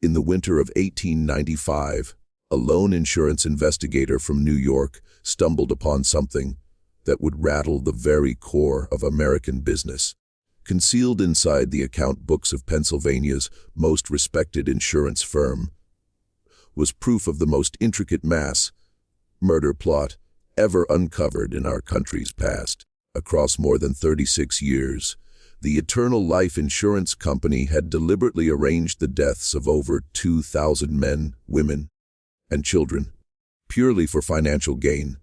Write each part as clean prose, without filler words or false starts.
In the winter of 1895, a loan insurance investigator from New York stumbled upon something that would rattle the very core of American business. Concealed inside the account books of Pennsylvania's most respected insurance firm was proof of the most intricate mass murder plot ever uncovered in our country's past. Across more than 36 years, the Eternal Life Insurance Company had deliberately arranged the deaths of over 2,000 men, women, and children, purely for financial gain.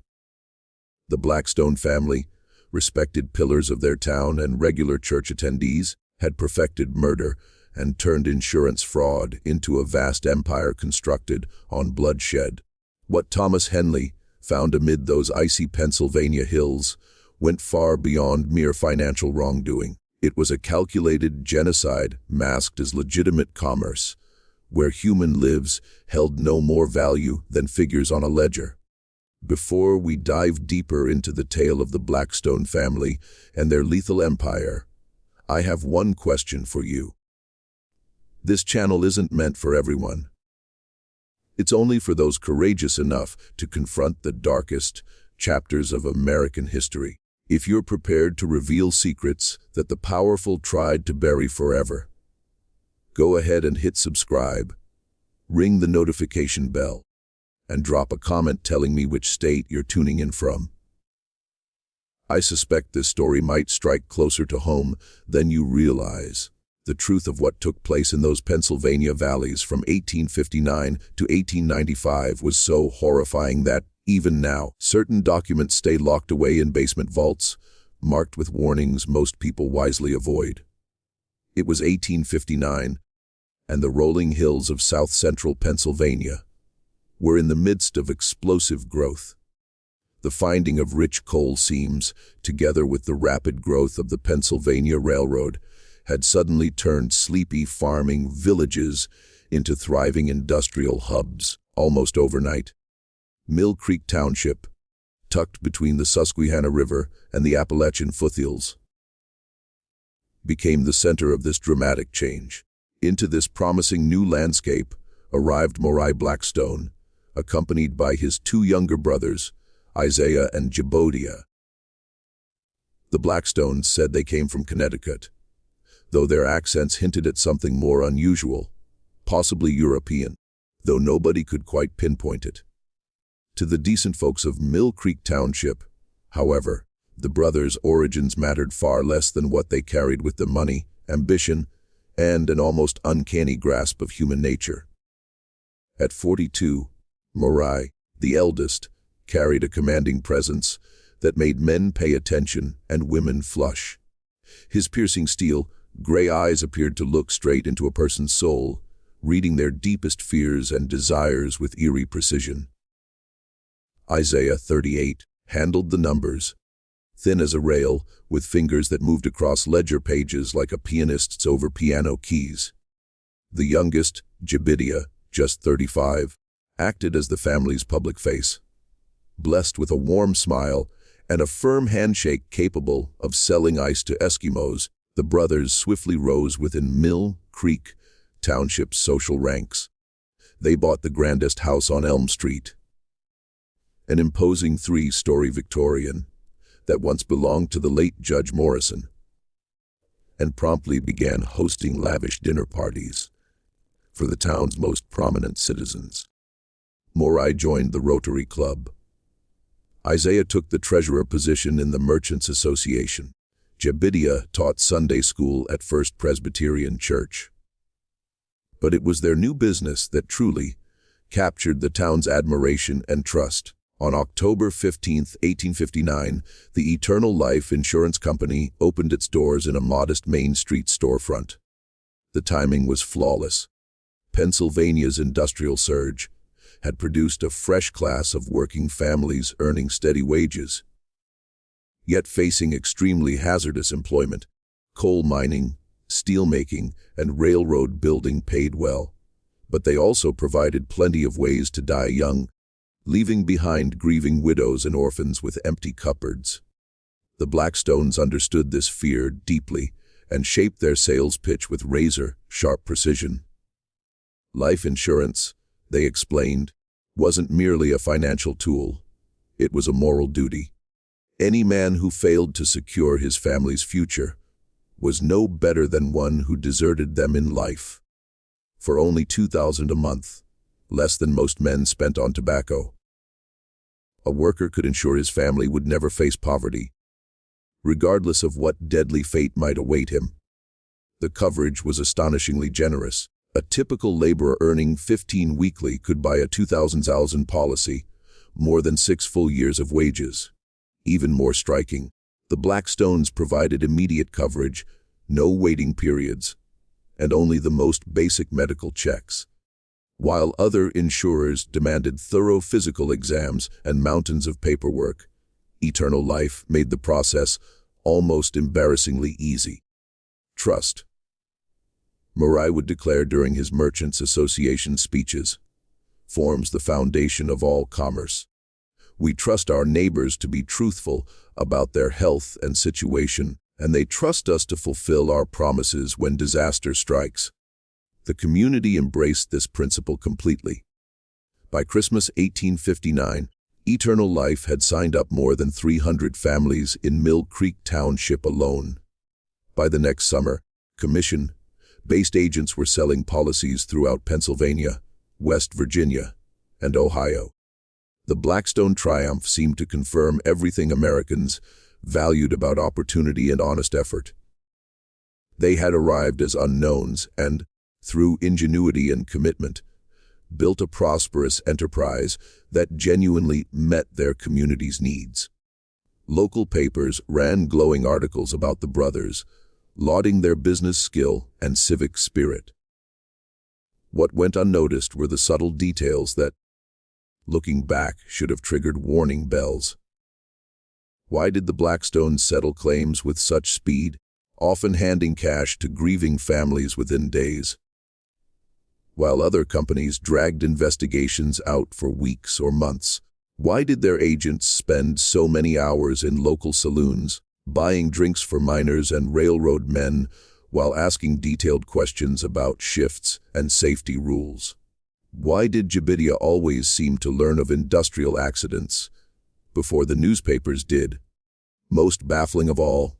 The Blackstone family, respected pillars of their town and regular church attendees, had perfected murder and turned insurance fraud into a vast empire constructed on bloodshed. What Thomas Henley found amid those icy Pennsylvania hills went far beyond mere financial wrongdoing. It was a calculated genocide masked as legitimate commerce, where human lives held no more value than figures on a ledger. Before we dive deeper into the tale of the Blackstone family and their lethal empire, I have one question for you. This channel isn't meant for everyone. It's only for those courageous enough to confront the darkest chapters of American history. If you're prepared to reveal secrets that the powerful tried to bury forever, go ahead and hit subscribe, ring the notification bell, and drop a comment telling me which state you're tuning in from. I suspect this story might strike closer to home than you realize. The truth of what took place in those Pennsylvania valleys from 1859 to 1895 was so horrifying that, even now, certain documents stay locked away in basement vaults, marked with warnings most people wisely avoid. It was 1859, and the rolling hills of south-central Pennsylvania were in the midst of explosive growth. The finding of rich coal seams, together with the rapid growth of the Pennsylvania Railroad, had suddenly turned sleepy farming villages into thriving industrial hubs, almost overnight. Mill Creek Township, tucked between the Susquehanna River and the Appalachian foothills, became the center of this dramatic change. Into this promising new landscape arrived Moriah Blackstone, accompanied by his two younger brothers, Isaiah and Jebodiah. The Blackstones said they came from Connecticut, though their accents hinted at something more unusual, possibly European, though nobody could quite pinpoint it. To the decent folks of Mill Creek Township, however, the brothers' origins mattered far less than what they carried with them: money, ambition, and an almost uncanny grasp of human nature. At 42, Moriah, the eldest, carried a commanding presence that made men pay attention and women flush. His piercing steel, gray eyes appeared to look straight into a person's soul, reading their deepest fears and desires with eerie precision. Isaiah, 38, handled the numbers, thin as a rail, with fingers that moved across ledger pages like a pianist's over piano keys. The youngest, Jebodiah, just 35, acted as the family's public face. Blessed with a warm smile and a firm handshake capable of selling ice to Eskimos, the brothers swiftly rose within Mill Creek Township's social ranks. They bought the grandest house on Elm Street, an imposing 3-story Victorian that once belonged to the late Judge Morrison, and promptly began hosting lavish dinner parties for the town's most prominent citizens. Moriah joined the Rotary Club. Isaiah took the treasurer position in the Merchants Association. Jebodiah taught Sunday school at First Presbyterian Church. But it was their new business that truly captured the town's admiration and trust. On October 15, 1859, the Eternal Life Insurance Company opened its doors in a modest Main Street storefront. The timing was flawless. Pennsylvania's industrial surge had produced a fresh class of working families earning steady wages, yet facing extremely hazardous employment. Coal mining, steel making, and railroad building paid well, but they also provided plenty of ways to die young, leaving behind grieving widows and orphans with empty cupboards. The Blackstones understood this fear deeply and shaped their sales pitch with razor-sharp precision. Life insurance, they explained, wasn't merely a financial tool. It was a moral duty. Any man who failed to secure his family's future was no better than one who deserted them in life. For only $2,000 a month, less than most men spent on tobacco, a worker could ensure his family would never face poverty, regardless of what deadly fate might await him. The coverage was astonishingly generous. A typical laborer earning $15 weekly could buy a $2,000 policy, more than 6 full years of wages. Even more striking, the Blackstones provided immediate coverage, no waiting periods, and only the most basic medical checks. While other insurers demanded thorough physical exams and mountains of paperwork, Eternal Life made the process almost embarrassingly easy. Trust, Morai would declare during his Merchants Association speeches, forms the foundation of all commerce. We trust our neighbors to be truthful about their health and situation, and they trust us to fulfill our promises when disaster strikes. The community embraced this principle completely. By Christmas 1859, Eternal Life had signed up more than 300 families in Mill Creek Township alone. By the next summer, commission-based agents were selling policies throughout Pennsylvania, West Virginia, and Ohio. The Blackstone triumph seemed to confirm everything Americans valued about opportunity and honest effort. They had arrived as unknowns and, through ingenuity and commitment, built a prosperous enterprise that genuinely met their community's needs. Local papers ran glowing articles about the brothers, lauding their business skill and civic spirit. What went unnoticed were the subtle details that, looking back, should have triggered warning bells. Why did the Blackstones settle claims with such speed, often handing cash to grieving families within days? While other companies dragged investigations out for weeks or months, why did their agents spend so many hours in local saloons, buying drinks for miners and railroad men, while asking detailed questions about shifts and safety rules? Why did Jabidia always seem to learn of industrial accidents before the newspapers did? Most baffling of all,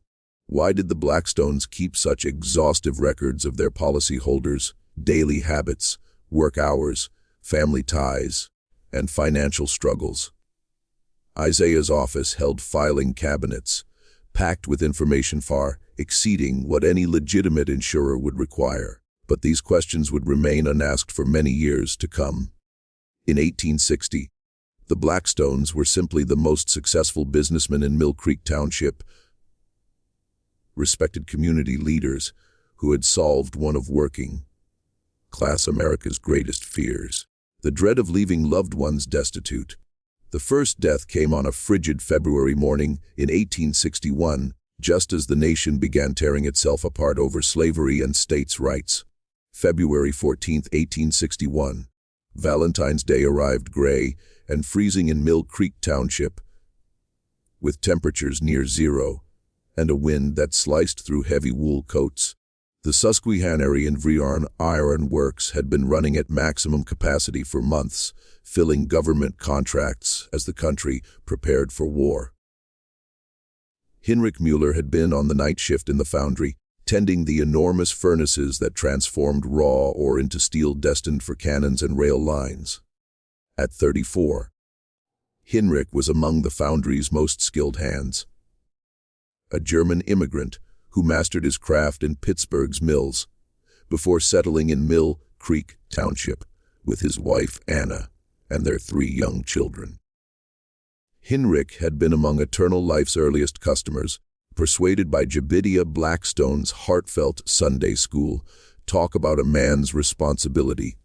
why did the Blackstones keep such exhaustive records of their policyholders' daily habits, work hours, family ties, and financial struggles? Isaiah's office held filing cabinets, packed with information far exceeding what any legitimate insurer would require. But these questions would remain unasked for many years to come. In 1860, the Blackstones were simply the most successful businessmen in Mill Creek Township, respected community leaders who had solved one of working-class America's greatest fears, the dread of leaving loved ones destitute. The first death came on a frigid February morning in 1861, just as the nation began tearing itself apart over slavery and states' rights. February 14, 1861. Valentine's Day arrived gray and freezing in Mill Creek Township, with temperatures near zero and a wind that sliced through heavy wool coats. The Susquehanna and Vriarn Iron Works had been running at maximum capacity for months, filling government contracts as the country prepared for war. Hinrich Mueller had been on the night shift in the foundry, tending the enormous furnaces that transformed raw ore into steel destined for cannons and rail lines. At 34, Hinrich was among the foundry's most skilled hands. A German immigrant who mastered his craft in Pittsburgh's mills, before settling in Mill Creek Township with his wife Anna and their 3 young children. Hinrich had been among Eternal Life's earliest customers, persuaded by Jabidia Blackstone's heartfelt Sunday school talk about a man's responsibility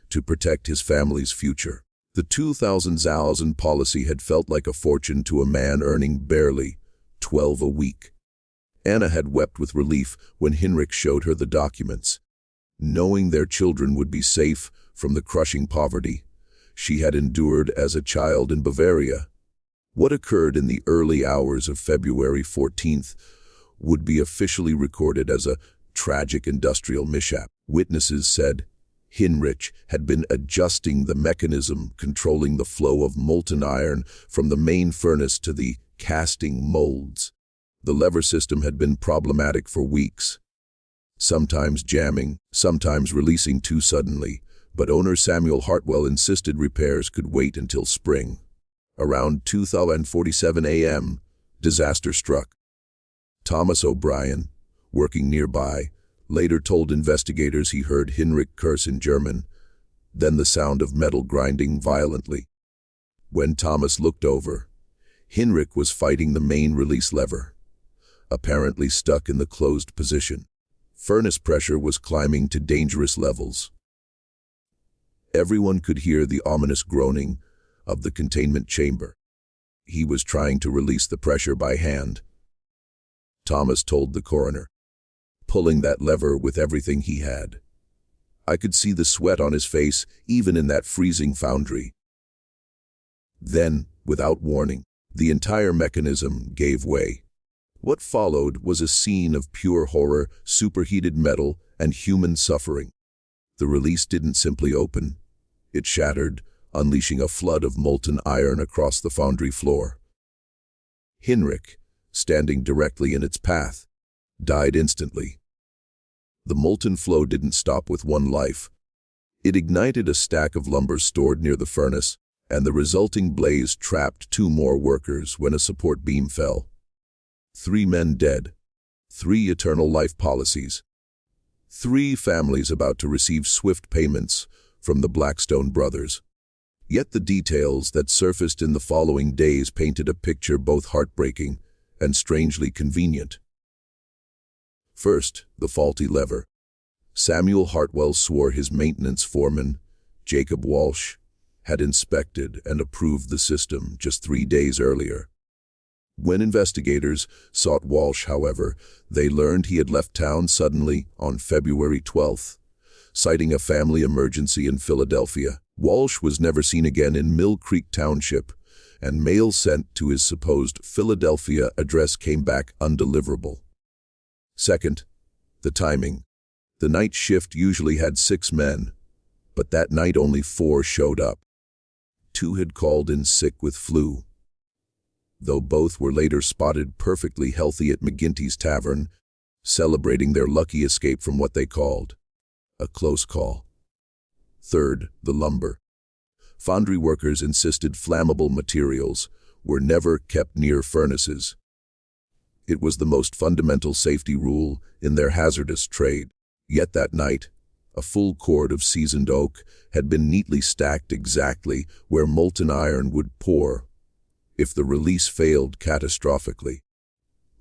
to protect his family's future. The $2,000 policy had felt like a fortune to a man earning barely $12 a week. Anna had wept with relief when Hinrich showed her the documents. Knowing their children would be safe from the crushing poverty she had endured as a child in Bavaria. What occurred in the early hours of February 14th would be officially recorded as a tragic industrial mishap. Witnesses said Hinrich had been adjusting the mechanism controlling the flow of molten iron from the main furnace to the casting molds. The lever system had been problematic for weeks, sometimes jamming, sometimes releasing too suddenly, but owner Samuel Hartwell insisted repairs could wait until spring. Around 2:47 a.m., disaster struck. Thomas O'Brien, working nearby, later told investigators he heard Hinrich curse in German, then the sound of metal grinding violently. When Thomas looked over, Hinrich was fighting the main release lever, apparently stuck in the closed position. Furnace pressure was climbing to dangerous levels. Everyone could hear the ominous groaning of the containment chamber. He was trying to release the pressure by hand. Thomas told the coroner, pulling that lever with everything he had. I could see the sweat on his face, even in that freezing foundry. Then, without warning, the entire mechanism gave way. What followed was a scene of pure horror, superheated metal, and human suffering. The release didn't simply open. It shattered, unleashing a flood of molten iron across the foundry floor. Hinrich, standing directly in its path, died instantly. The molten flow didn't stop with one life. It ignited a stack of lumber stored near the furnace, and the resulting blaze trapped 2 more workers when a support beam fell. 3 men dead, 3 eternal life policies, 3 families about to receive swift payments from the Blackstone brothers. Yet the details that surfaced in the following days painted a picture both heartbreaking and strangely convenient. First, the faulty lever. Samuel Hartwell swore his maintenance foreman, Jacob Walsh, had inspected and approved the system just 3 days earlier. When investigators sought Walsh, however, they learned he had left town suddenly on February 12th, citing a family emergency in Philadelphia. Walsh was never seen again in Mill Creek Township, and mail sent to his supposed Philadelphia address came back undeliverable. Second, the timing. The night shift usually had 6 men, but that night only 4 showed up. 2 had called in sick with flu. Though both were later spotted perfectly healthy at McGinty's Tavern, celebrating their lucky escape from what they called a close call. Third, the lumber. Foundry workers insisted flammable materials were never kept near furnaces. It was the most fundamental safety rule in their hazardous trade. Yet that night, a full cord of seasoned oak had been neatly stacked exactly where molten iron would pour if the release failed catastrophically.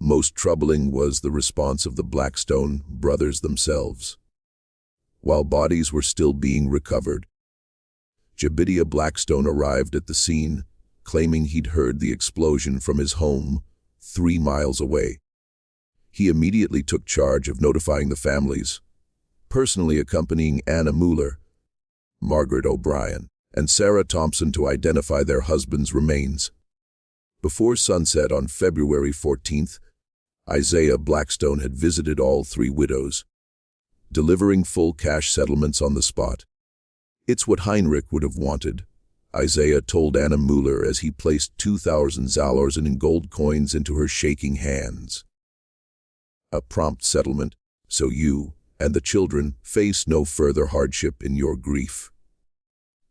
Most troubling was the response of the Blackstone brothers themselves. While bodies were still being recovered, Jebediah Blackstone arrived at the scene, claiming he'd heard the explosion from his home 3 miles away. He immediately took charge of notifying the families, personally accompanying Anna Mueller, Margaret O'Brien, and Sarah Thompson to identify their husbands' remains. Before sunset on February 14th, Isaiah Blackstone had visited all 3 widows, delivering full cash settlements on the spot. It's what Heinrich would have wanted, Isaiah told Anna Mueller as he placed $2,000 in gold coins into her shaking hands. A prompt settlement, so you and the children face no further hardship in your grief.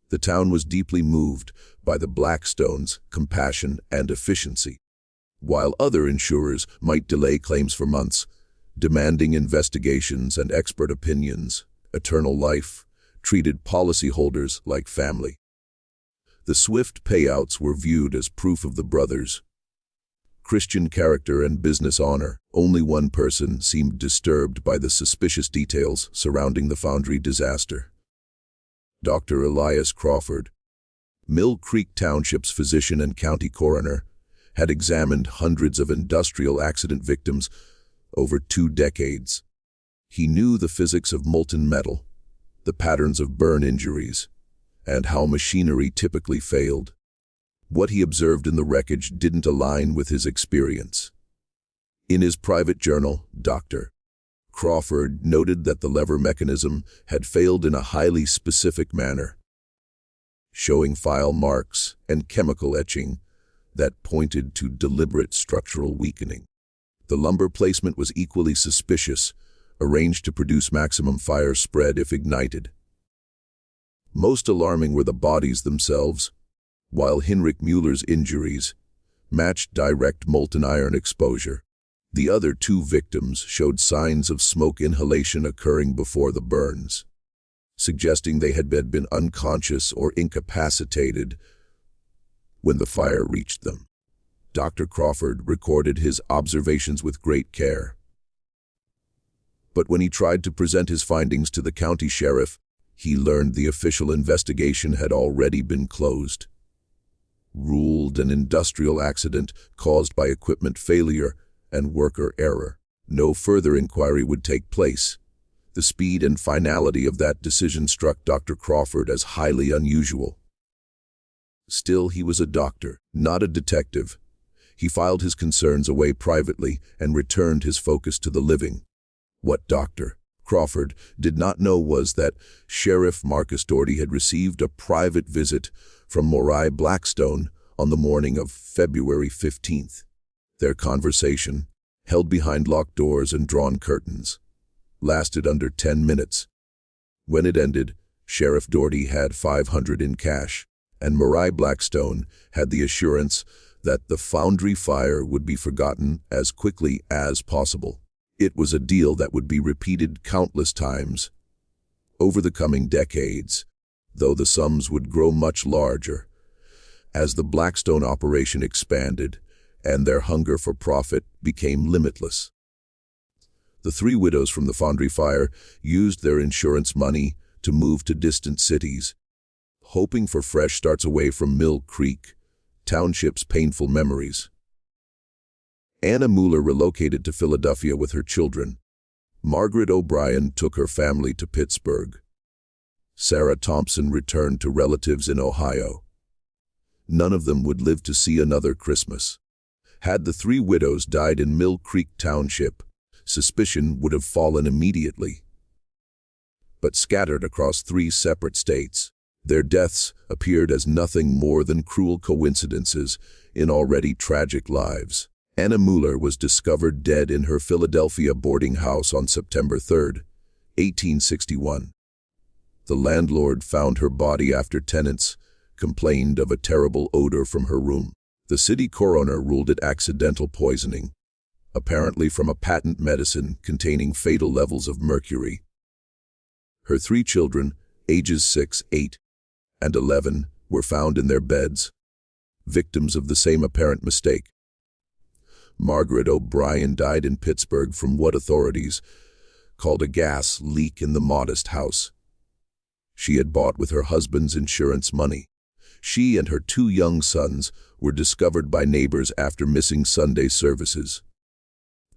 The town was deeply moved by the Blackstones' compassion and efficiency. While other insurers might delay claims for months, demanding investigations and expert opinions, Eternal Life treated policyholders like family. The swift payouts were viewed as proof of the brothers' Christian character and business honor. Only one person seemed disturbed by the suspicious details surrounding the foundry disaster. Dr. Elias Crawford, Mill Creek Township's physician and county coroner, had examined hundreds of industrial accident victims over 2 decades. He knew the physics of molten metal, the patterns of burn injuries, and how machinery typically failed. What he observed in the wreckage didn't align with his experience. In his private journal, Dr. Crawford noted that the lever mechanism had failed in a highly specific manner, showing file marks and chemical etching that pointed to deliberate structural weakening. The lumber placement was equally suspicious, arranged to produce maximum fire spread if ignited. Most alarming were the bodies themselves. While Heinrich Müller's injuries matched direct molten iron exposure, the other two victims showed signs of smoke inhalation occurring before the burns, suggesting they had been unconscious or incapacitated when the fire reached them. Dr. Crawford recorded his observations with great care. But when he tried to present his findings to the county sheriff, he learned the official investigation had already been closed. Ruled an industrial accident caused by equipment failure and worker error. No further inquiry would take place. The speed and finality of that decision struck Dr. Crawford as highly unusual. Still, he was a doctor, not a detective. He filed his concerns away privately and returned his focus to the living. What Dr. Crawford did not know was that Sheriff Marcus Doherty had received a private visit from Morai Blackstone on the morning of February 15th. Their conversation, held behind locked doors and drawn curtains, lasted under 10 minutes. When it ended, Sheriff Doherty had $500 in cash, and Morai Blackstone had the assurance that the foundry fire would be forgotten as quickly as possible. It was a deal that would be repeated countless times over the coming decades, though the sums would grow much larger as the Blackstone operation expanded and their hunger for profit became limitless. The three widows from the foundry fire used their insurance money to move to distant cities, hoping for fresh starts away from Mill Creek Township's painful memories. Anna Müller relocated to Philadelphia with her children. Margaret O'Brien took her family to Pittsburgh. Sarah Thompson returned to relatives in Ohio. None of them would live to see another Christmas. Had the three widows died in Mill Creek Township, suspicion would have fallen immediately. But scattered across three separate states, their deaths appeared as nothing more than cruel coincidences in already tragic lives. Anna Müller was discovered dead in her Philadelphia boarding house on September 3, 1861. The landlord found her body after tenants complained of a terrible odor from her room. The city coroner ruled it accidental poisoning, apparently from a patent medicine containing fatal levels of mercury. Her three children, ages 6, 8, and 11, were found in their beds, victims of the same apparent mistake. Margaret O'Brien died in Pittsburgh from what authorities called a gas leak in the modest house she had bought with her husband's insurance money. She and her two young sons were discovered by neighbors after missing Sunday services.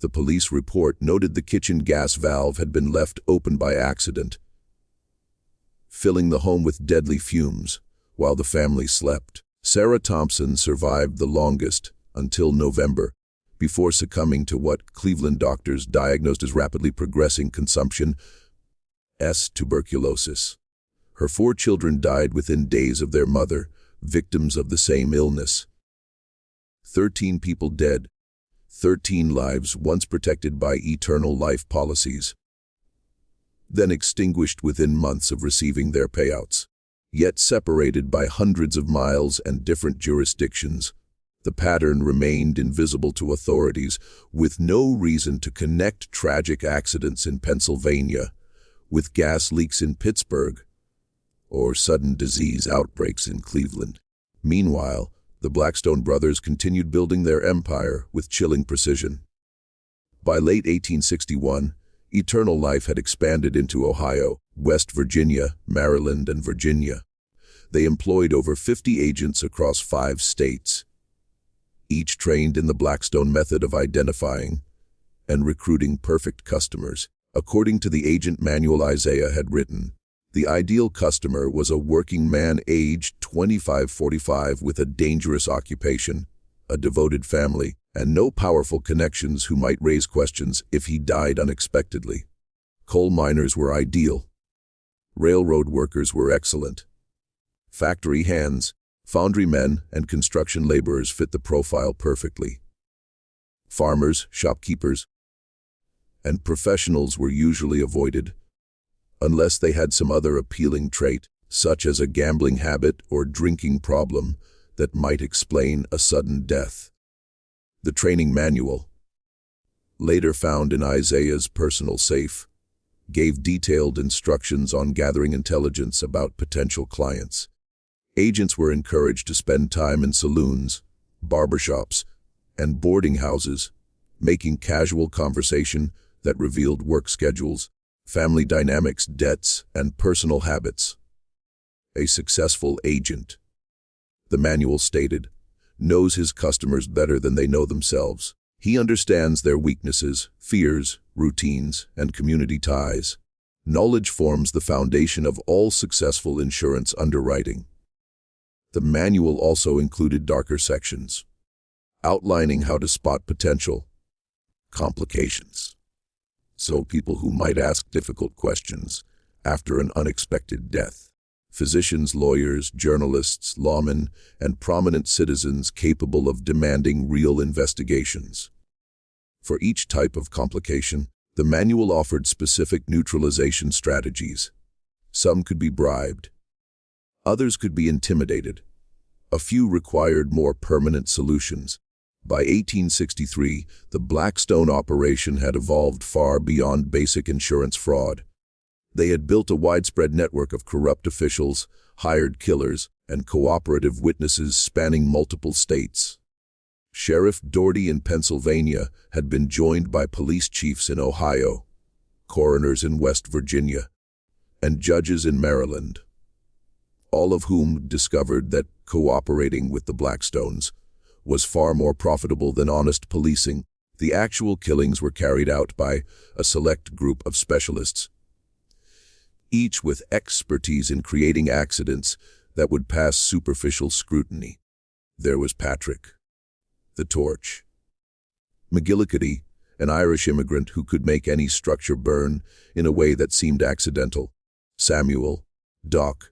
The police report noted the kitchen gas valve had been left open by accident, filling the home with deadly fumes while the family slept. Sarah Thompson survived the longest until November, before succumbing to what Cleveland doctors diagnosed as rapidly progressing consumption, tuberculosis. Her 4 children died within days of their mother, victims of the same illness. 13 people dead, 13 lives once protected by eternal life policies, then extinguished within months of receiving their payouts. Yet separated by hundreds of miles and different jurisdictions, the pattern remained invisible to authorities, with no reason to connect tragic accidents in Pennsylvania with gas leaks in Pittsburgh or sudden disease outbreaks in Cleveland. Meanwhile, the Blackstone brothers continued building their empire with chilling precision. By late 1861, Eternal Life had expanded into Ohio, West Virginia, Maryland, and Virginia. They employed over 50 agents across 5 states, each trained in the Blackstone method of identifying and recruiting perfect customers. According to the agent manual Isaiah had written, the ideal customer was a working man aged 25-45 with a dangerous occupation, a devoted family, and no powerful connections who might raise questions if he died unexpectedly. Coal miners were ideal. Railroad workers were excellent. Factory hands, foundry men, and construction laborers fit the profile perfectly. Farmers, shopkeepers, and professionals were usually avoided, unless they had some other appealing trait, such as a gambling habit or drinking problem that might explain a sudden death. The training manual, later found in Isaiah's personal safe, gave detailed instructions on gathering intelligence about potential clients. Agents were encouraged to spend time in saloons, barbershops, and boarding houses, making casual conversation that revealed work schedules, family dynamics, debts, and personal habits. A successful agent, the manual stated, knows his customers better than they know themselves. He understands their weaknesses, fears, routines, and community ties. Knowledge forms the foundation of all successful insurance underwriting. The manual also included darker sections, outlining how to spot potential complications. So people who might ask difficult questions after an unexpected death. Physicians, lawyers, journalists, lawmen, and prominent citizens capable of demanding real investigations. For each type of complication, the manual offered specific neutralization strategies. Some could be bribed. Others could be intimidated. A few required more permanent solutions. By 1863, the Blackstone operation had evolved far beyond basic insurance fraud. They had built a widespread network of corrupt officials, hired killers, and cooperative witnesses spanning multiple states. Sheriff Doherty in Pennsylvania had been joined by police chiefs in Ohio, coroners in West Virginia, and judges in Maryland, all of whom discovered that cooperating with the Blackstones was far more profitable than honest policing. The actual killings were carried out by a select group of specialists, each with expertise in creating accidents that would pass superficial scrutiny. There was Patrick, the Torch. McGillicuddy, an Irish immigrant who could make any structure burn in a way that seemed accidental. Samuel, Doc.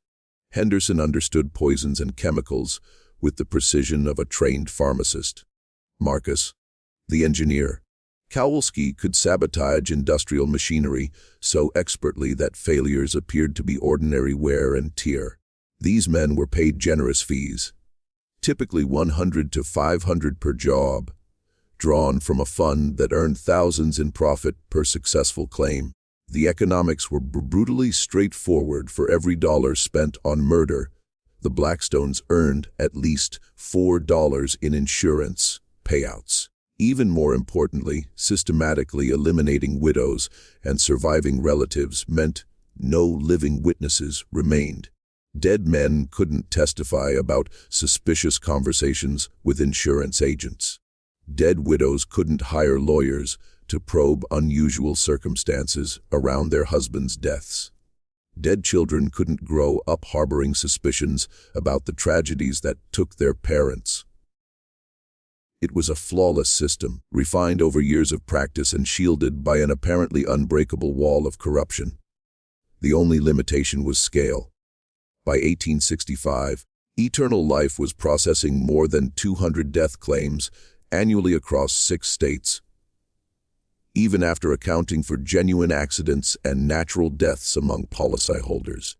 Henderson understood poisons and chemicals with the precision of a trained pharmacist. Marcus, the engineer. Kowalski could sabotage industrial machinery so expertly that failures appeared to be ordinary wear and tear. These men were paid generous fees, typically $100 to $500 per job, drawn from a fund that earned thousands in profit per successful claim. The economics were brutally straightforward. For every dollar spent on murder, the Blackstones earned at least $4 in insurance payouts. Even more importantly, systematically eliminating widows and surviving relatives meant no living witnesses remained. Dead men couldn't testify about suspicious conversations with insurance agents. Dead widows couldn't hire lawyers to probe unusual circumstances around their husbands' deaths. Dead children couldn't grow up harboring suspicions about the tragedies that took their parents. It was a flawless system, refined over years of practice and shielded by an apparently unbreakable wall of corruption. The only limitation was scale. By 1865, Eternal Life was processing more than 200 death claims annually across 6 states. Even after accounting for genuine accidents and natural deaths among policyholders,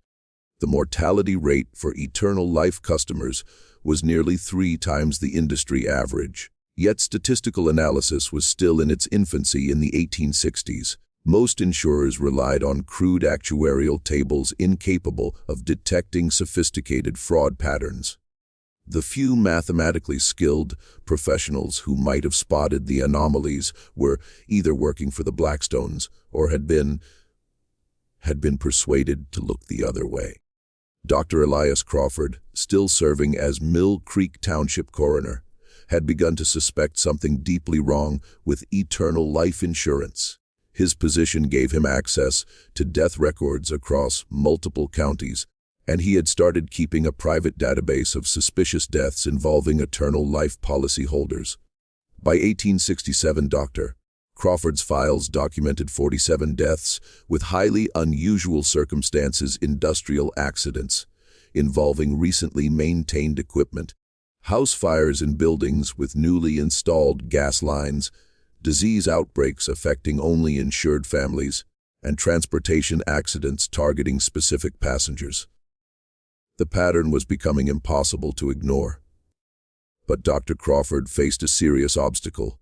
the mortality rate for Eternal Life customers was nearly 3 times the industry average. Yet statistical analysis was still in its infancy in the 1860s. Most insurers relied on crude actuarial tables incapable of detecting sophisticated fraud patterns. The few mathematically skilled professionals who might have spotted the anomalies were either working for the Blackstones or had been persuaded to look the other way. Dr. Elias Crawford, still serving as Mill Creek Township coroner, had begun to suspect something deeply wrong with Eternal Life insurance. His position gave him access to death records across multiple counties, and he had started keeping a private database of suspicious deaths involving Eternal Life policyholders. By 1867, Dr. Crawford's files documented 47 deaths with highly unusual circumstances, industrial accidents involving recently maintained equipment, house fires in buildings with newly installed gas lines, disease outbreaks affecting only insured families, and transportation accidents targeting specific passengers. The pattern was becoming impossible to ignore. But Dr. Crawford faced a serious obstacle.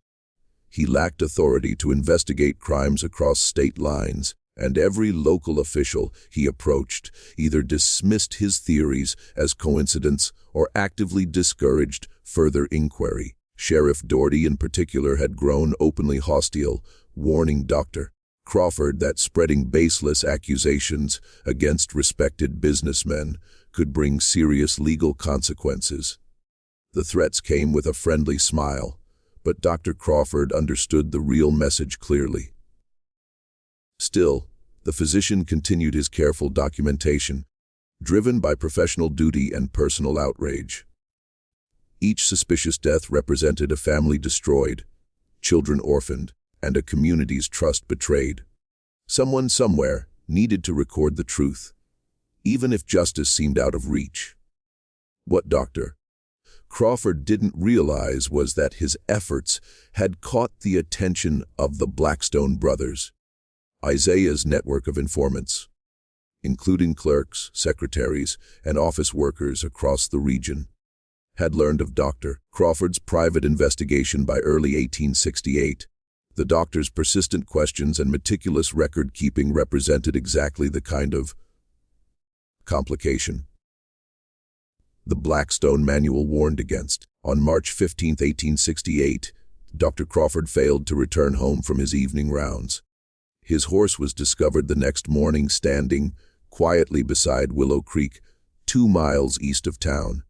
He lacked authority to investigate crimes across state lines, and every local official he approached either dismissed his theories as coincidence or actively discouraged further inquiry. Sheriff Doherty in particular had grown openly hostile, warning Dr. Crawford that spreading baseless accusations against respected businessmen could bring serious legal consequences. The threats came with a friendly smile, but Dr. Crawford understood the real message clearly. Still, the physician continued his careful documentation, driven by professional duty and personal outrage. Each suspicious death represented a family destroyed, children orphaned, and a community's trust betrayed. Someone somewhere needed to record the truth, even if justice seemed out of reach. What Dr. Crawford didn't realize was that his efforts had caught the attention of the Blackstone brothers. Isaiah's network of informants, including clerks, secretaries, and office workers across the region, had learned of Dr. Crawford's private investigation by early 1868. The doctor's persistent questions and meticulous record-keeping represented exactly the kind of complication the Blackstone manual warned against. On March 15, 1868, Dr. Crawford failed to return home from his evening rounds. His horse was discovered the next morning standing quietly beside Willow Creek, 2 miles east of town.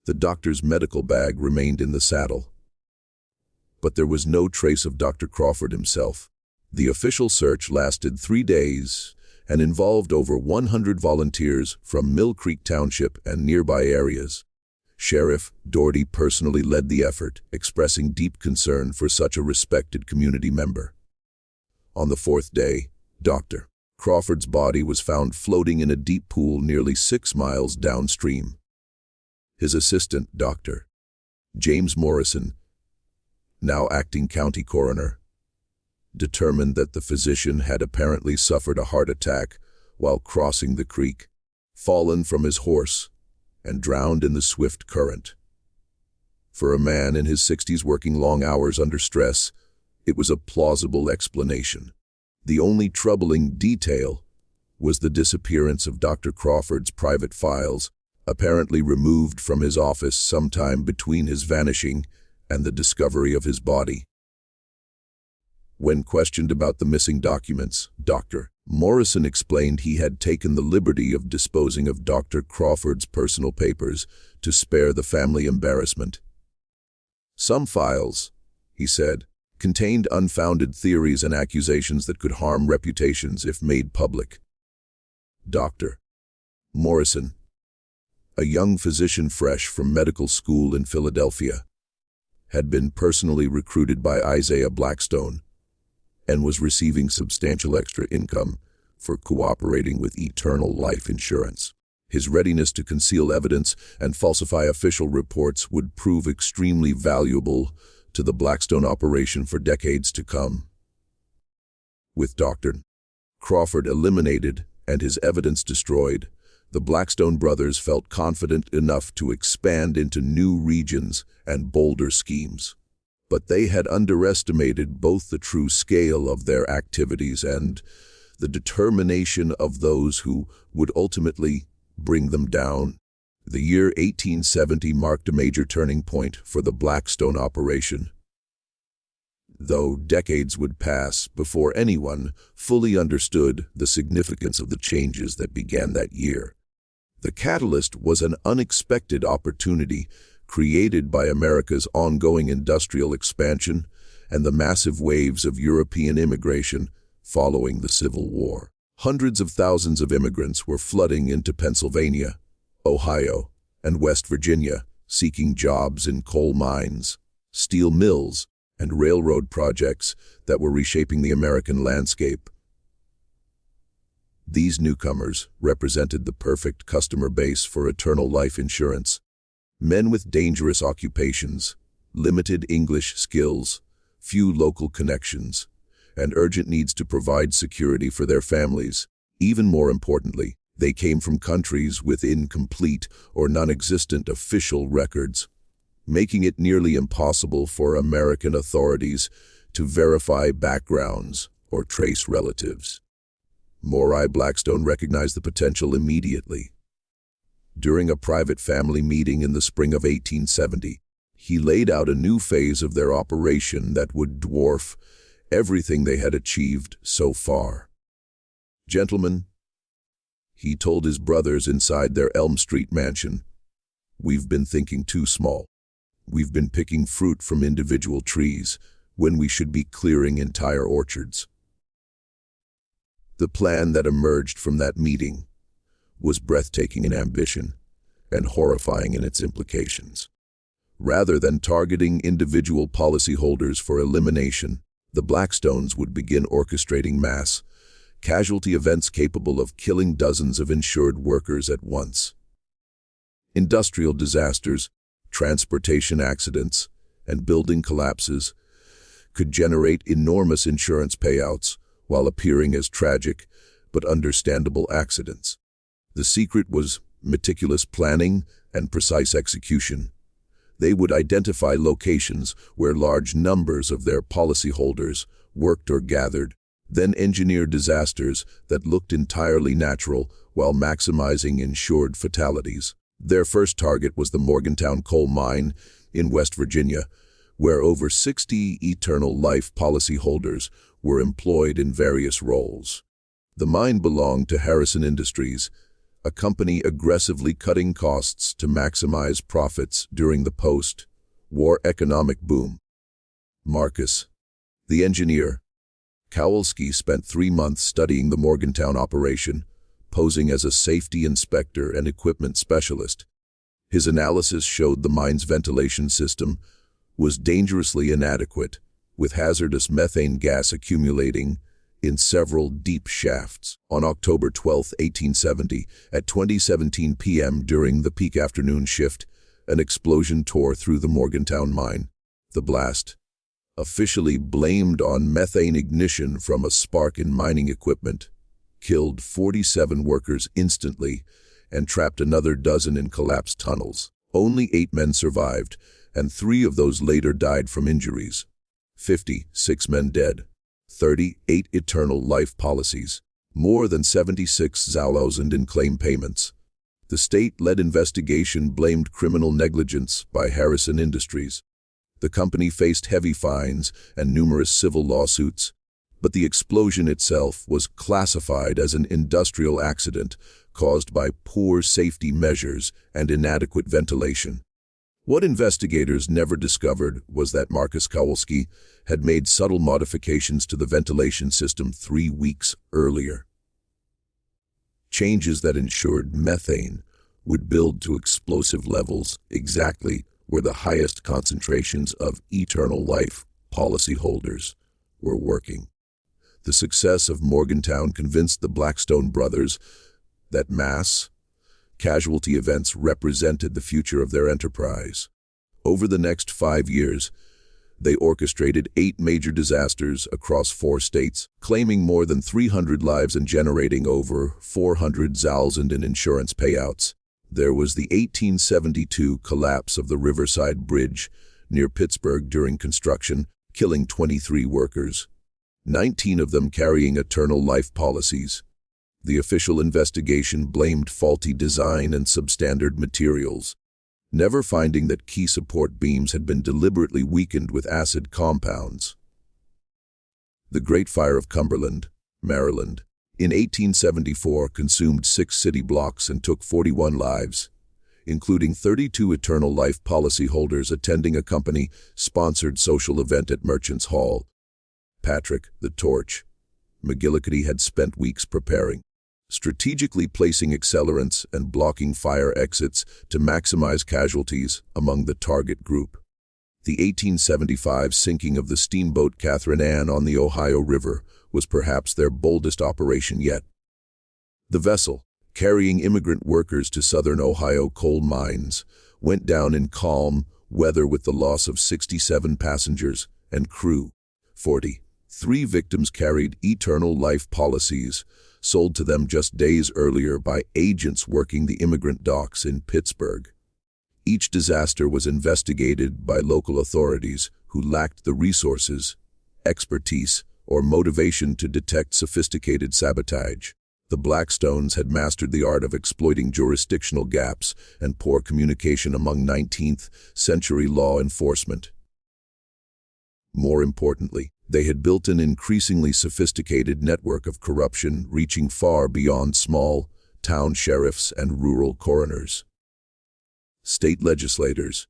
The doctor's medical bag remained in the saddle. But there was no trace of Dr. Crawford himself. The official search lasted 3 days and involved over 100 volunteers from Mill Creek Township and nearby areas. Sheriff Doherty personally led the effort, expressing deep concern for such a respected community member. On the 4th day, Dr. Crawford's body was found floating in a deep pool nearly 6 miles downstream. His assistant, Dr. James Morrison, now acting county coroner, determined that the physician had apparently suffered a heart attack while crossing the creek, fallen from his horse, and drowned in the swift current. For a man in his 60s working long hours under stress, it was a plausible explanation. The only troubling detail was the disappearance of Dr. Crawford's private files, apparently removed from his office sometime between his vanishing and the discovery of his body. When questioned about the missing documents, Dr. Morrison explained he had taken the liberty of disposing of Dr. Crawford's personal papers to spare the family embarrassment. Some files, he said, contained unfounded theories and accusations that could harm reputations if made public. Dr. Morrison, a young physician fresh from medical school in Philadelphia, had been personally recruited by Isaiah Blackstone and was receiving substantial extra income for cooperating with Eternal Life Insurance. His readiness to conceal evidence and falsify official reports would prove extremely valuable to the Blackstone operation for decades to come. With Dr. Crawford eliminated and his evidence destroyed, the Blackstone brothers felt confident enough to expand into new regions and bolder schemes. But they had underestimated both the true scale of their activities and the determination of those who would ultimately bring them down. The year 1870 marked a major turning point for the Blackstone operation. Though decades would pass before anyone fully understood the significance of the changes that began that year. The catalyst was an unexpected opportunity created by America's ongoing industrial expansion and the massive waves of European immigration following the Civil War. Hundreds of thousands of immigrants were flooding into Pennsylvania, Ohio, and West Virginia, seeking jobs in coal mines, steel mills, and railroad projects that were reshaping the American landscape. These newcomers represented the perfect customer base for eternal life insurance. Men with dangerous occupations, limited English skills, few local connections, and urgent needs to provide security for their families. Even more importantly, they came from countries with incomplete or non-existent official records, making it nearly impossible for American authorities to verify backgrounds or trace relatives. Morai Blackstone recognized the potential immediately. During a private family meeting in the spring of 1870, he laid out a new phase of their operation that would dwarf everything they had achieved so far. "Gentlemen," he told his brothers inside their Elm Street mansion, "we've been thinking too small. We've been picking fruit from individual trees when we should be clearing entire orchards." The plan that emerged from that meeting was breathtaking in ambition and horrifying in its implications. Rather than targeting individual policyholders for elimination, the Blackstones would begin orchestrating mass casualty events capable of killing dozens of insured workers at once. Industrial disasters, transportation accidents, and building collapses could generate enormous insurance payouts while appearing as tragic but understandable accidents. The secret was meticulous planning and precise execution. They would identify locations where large numbers of their policyholders worked or gathered, then engineer disasters that looked entirely natural while maximizing insured fatalities. Their first target was the Morgantown coal mine in West Virginia, where over 60 eternal life policyholders were employed in various roles. The mine belonged to Harrison Industries, a company aggressively cutting costs to maximize profits during the post-war economic boom. Marcus, the engineer, Kowalski, spent 3 months studying the Morgantown operation, posing as a safety inspector and equipment specialist. His analysis showed the mine's ventilation system was dangerously inadequate, with hazardous methane gas accumulating in several deep shafts. On October 12, 1870, at 20:17 p.m. during the peak afternoon shift, an explosion tore through the Morgantown mine. The blast, officially blamed on methane ignition from a spark in mining equipment, killed 47 workers instantly and trapped another dozen in collapsed tunnels. Only 8 men survived, and 3 of those later died from injuries. 56 men dead, 38 eternal life policies, more than 76,000 in claim payments. The state-led investigation blamed criminal negligence by Harrison Industries. The company faced heavy fines and numerous civil lawsuits, but the explosion itself was classified as an industrial accident caused by poor safety measures and inadequate ventilation. What investigators never discovered was that Marcus Kowalski had made subtle modifications to the ventilation system 3 weeks earlier. Changes that ensured methane would build to explosive levels exactly where the highest concentrations of eternal life policyholders were working. The success of Morgantown convinced the Blackstone brothers that mass casualty events represented the future of their enterprise. Over the next 5 years, they orchestrated 8 major disasters across 4 states, claiming more than 300 lives and generating over 400,000 in insurance payouts. There was the 1872 collapse of the Riverside Bridge near Pittsburgh during construction, killing 23 workers, 19 of them carrying eternal life policies. The official investigation blamed faulty design and substandard materials, never finding that key support beams had been deliberately weakened with acid compounds. The Great Fire of Cumberland, Maryland, in 1874 consumed 6 city blocks and took 41 lives, including 32 eternal life policyholders attending a company-sponsored social event at Merchants Hall. Patrick, the Torch, McGillicuddy had spent weeks preparing, strategically placing accelerants and blocking fire exits to maximize casualties among the target group. The 1875 sinking of the steamboat Catherine Ann on the Ohio River was perhaps their boldest operation yet. The vessel, carrying immigrant workers to southern Ohio coal mines, went down in calm weather with the loss of 67 passengers and crew. 43 victims carried eternal life policies, sold to them just days earlier by agents working the immigrant docks in Pittsburgh. Each disaster was investigated by local authorities who lacked the resources, expertise, or motivation to detect sophisticated sabotage. The Blackstones had mastered the art of exploiting jurisdictional gaps and poor communication among 19th-century law enforcement. More importantly, they had built an increasingly sophisticated network of corruption reaching far beyond small town sheriffs and rural coroners. State legislators,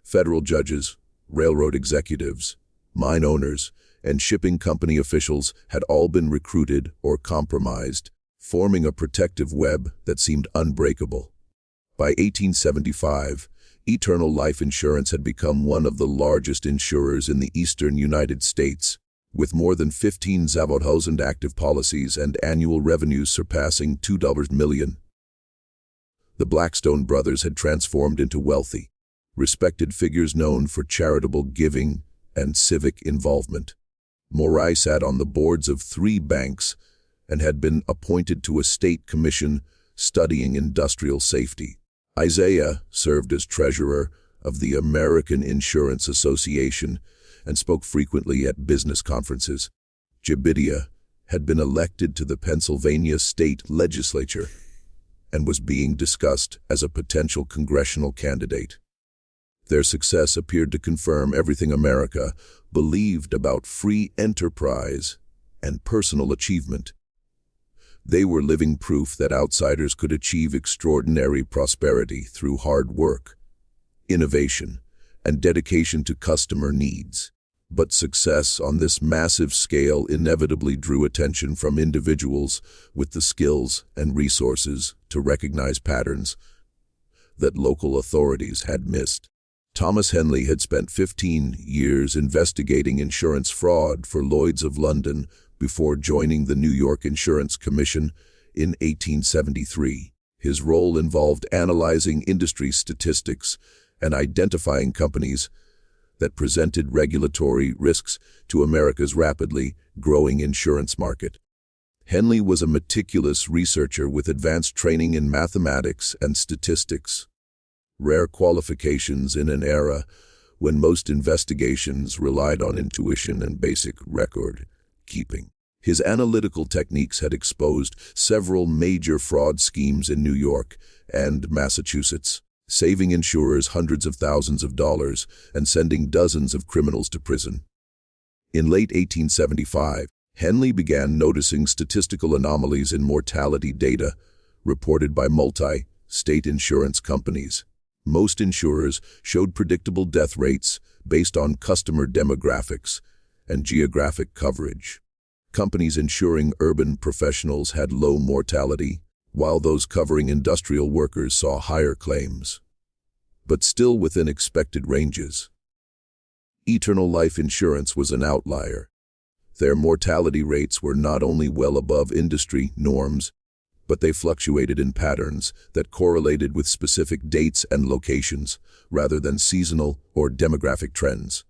federal judges, railroad executives, mine owners, and shipping company officials had all been recruited or compromised, forming a protective web that seemed unbreakable. By 1875, Eternal Life Insurance had become one of the largest insurers in the eastern United States, with more than 15,000 active policies and annual revenues surpassing $2 million. The Blackstone brothers had transformed into wealthy, respected figures known for charitable giving and civic involvement. Morai sat on the boards of 3 banks and had been appointed to a state commission studying industrial safety. Isaiah served as treasurer of the American Insurance Association and spoke frequently at business conferences. Jebidiah had been elected to the Pennsylvania state legislature and was being discussed as a potential congressional candidate. Their success appeared to confirm everything America believed about free enterprise and personal achievement. They were living proof that outsiders could achieve extraordinary prosperity through hard work, innovation, and dedication to customer needs. But success on this massive scale inevitably drew attention from individuals with the skills and resources to recognize patterns that local authorities had missed. Thomas Henley had spent 15 years investigating insurance fraud for Lloyd's of London before joining the New York Insurance Commission in 1873. His role involved analyzing industry statistics and identifying companies that presented regulatory risks to America's rapidly growing insurance market. Henley was a meticulous researcher with advanced training in mathematics and statistics, rare qualifications in an era when most investigations relied on intuition and basic record keeping. His analytical techniques had exposed several major fraud schemes in New York and Massachusetts, saving insurers hundreds of thousands of dollars and sending dozens of criminals to prison. In late 1875, Henley began noticing statistical anomalies in mortality data reported by multi-state insurance companies. Most insurers showed predictable death rates based on customer demographics and geographic coverage. Companies insuring urban professionals had low mortality, while those covering industrial workers saw higher claims, but still within expected ranges. Eternal Life Insurance was an outlier. Their mortality rates were not only well above industry norms, but they fluctuated in patterns that correlated with specific dates and locations, rather than seasonal or demographic trends.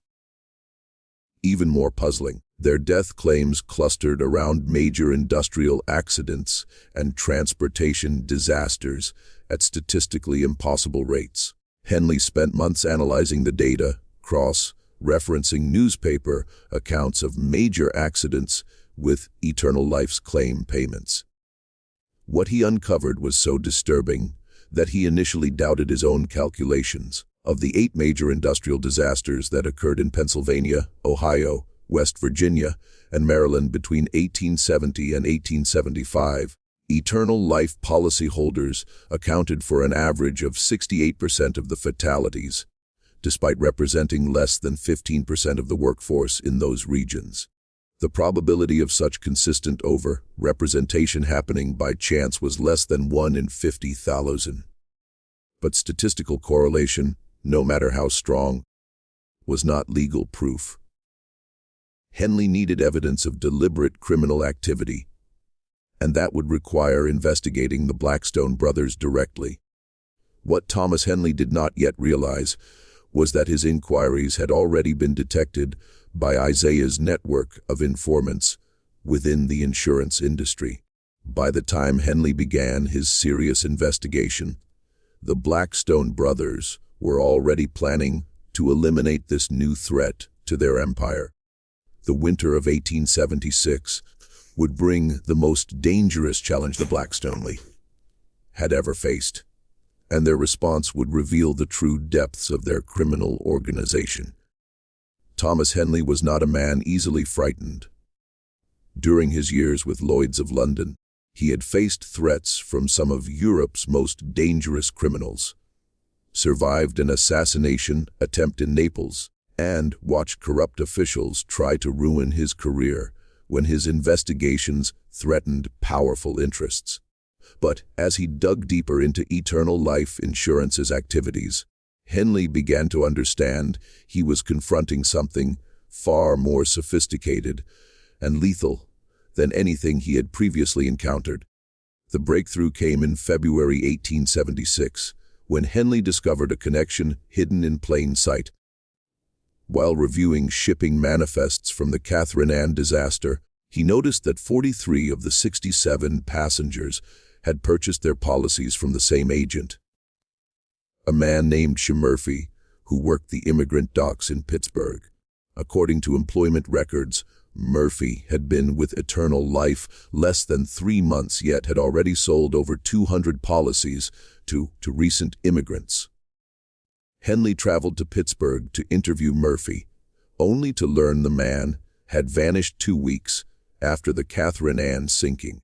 Even more puzzling, their death claims clustered around major industrial accidents and transportation disasters at statistically impossible rates. Henley spent months analyzing the data, cross-referencing newspaper accounts of major accidents with Eternal Life's claim payments. What he uncovered was so disturbing that he initially doubted his own calculations. Of the 8 major industrial disasters that occurred in Pennsylvania, Ohio, West Virginia, and Maryland between 1870 and 1875, Eternal Life policyholders accounted for an average of 68% of the fatalities, despite representing less than 15% of the workforce in those regions. The probability of such consistent over-representation happening by chance was less than 1 in 50,000. But statistical correlation, no matter how strong, was not legal proof. Henley needed evidence of deliberate criminal activity, and that would require investigating the Blackstone brothers directly. What Thomas Henley did not yet realize was that his inquiries had already been detected by Isaiah's network of informants within the insurance industry. By the time Henley began his serious investigation, the Blackstone brothers were already planning to eliminate this new threat to their empire. The winter of 1876 would bring the most dangerous challenge the Blackstone had ever faced, and their response would reveal the true depths of their criminal organization. Thomas Henley was not a man easily frightened. During his years with Lloyd's of London, he had faced threats from some of Europe's most dangerous criminals, survived an assassination attempt in Naples, and watched corrupt officials try to ruin his career when his investigations threatened powerful interests. But as he dug deeper into Eternal Life Insurance's activities, Henley began to understand he was confronting something far more sophisticated and lethal than anything he had previously encountered. The breakthrough came in February 1876, when Henley discovered a connection hidden in plain sight. While reviewing shipping manifests from the Catherine Ann disaster, he noticed that 43 of the 67 passengers had purchased their policies from the same agent, a man named Murphy, who worked the immigrant docks in Pittsburgh. According to employment records, Murphy had been with Eternal Life less than 3 months, yet had already sold over 200 policies to recent immigrants. Henley traveled to Pittsburgh to interview Murphy, only to learn the man had vanished 2 weeks after the Catherine Ann sinking.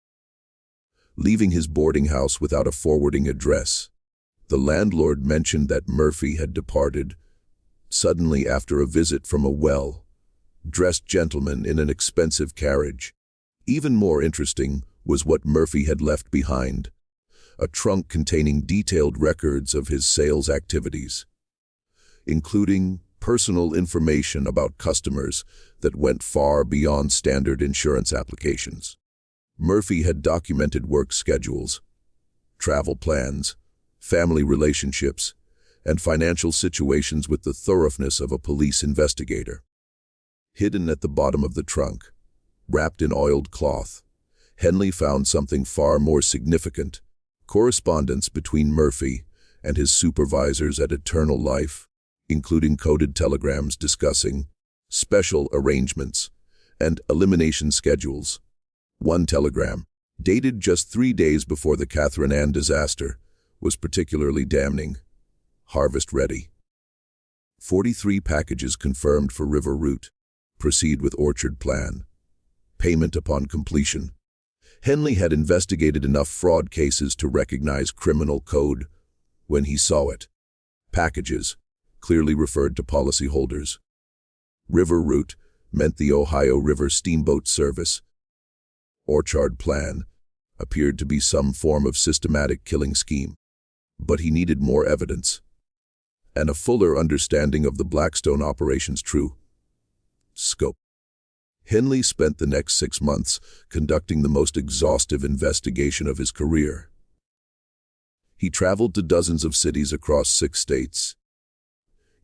Leaving his boarding house without a forwarding address, the landlord mentioned that Murphy had departed suddenly after a visit from a well-dressed gentleman in an expensive carriage. Even more interesting was what Murphy had left behind, a trunk containing detailed records of his sales activities, including personal information about customers that went far beyond standard insurance applications. Murphy had documented work schedules, travel plans, family relationships, and financial situations with the thoroughness of a police investigator. Hidden at the bottom of the trunk, wrapped in oiled cloth, Henley found something far more significant: correspondence between Murphy and his supervisors at Eternal Life, including coded telegrams discussing special arrangements and elimination schedules. One telegram, dated just 3 days before the Catherine Ann disaster, was particularly damning. Harvest ready. 43 packages confirmed for river route. Proceed with orchard plan. Payment upon completion. Henley had investigated enough fraud cases to recognize criminal code when he saw it. Packages clearly referred to policyholders. River route meant the Ohio River steamboat service. Orchard plan appeared to be some form of systematic killing scheme. But he needed more evidence, and a fuller understanding of the Blackstone operation's true scope. Henley spent the next 6 months conducting the most exhaustive investigation of his career. He traveled to dozens of cities across 6 states,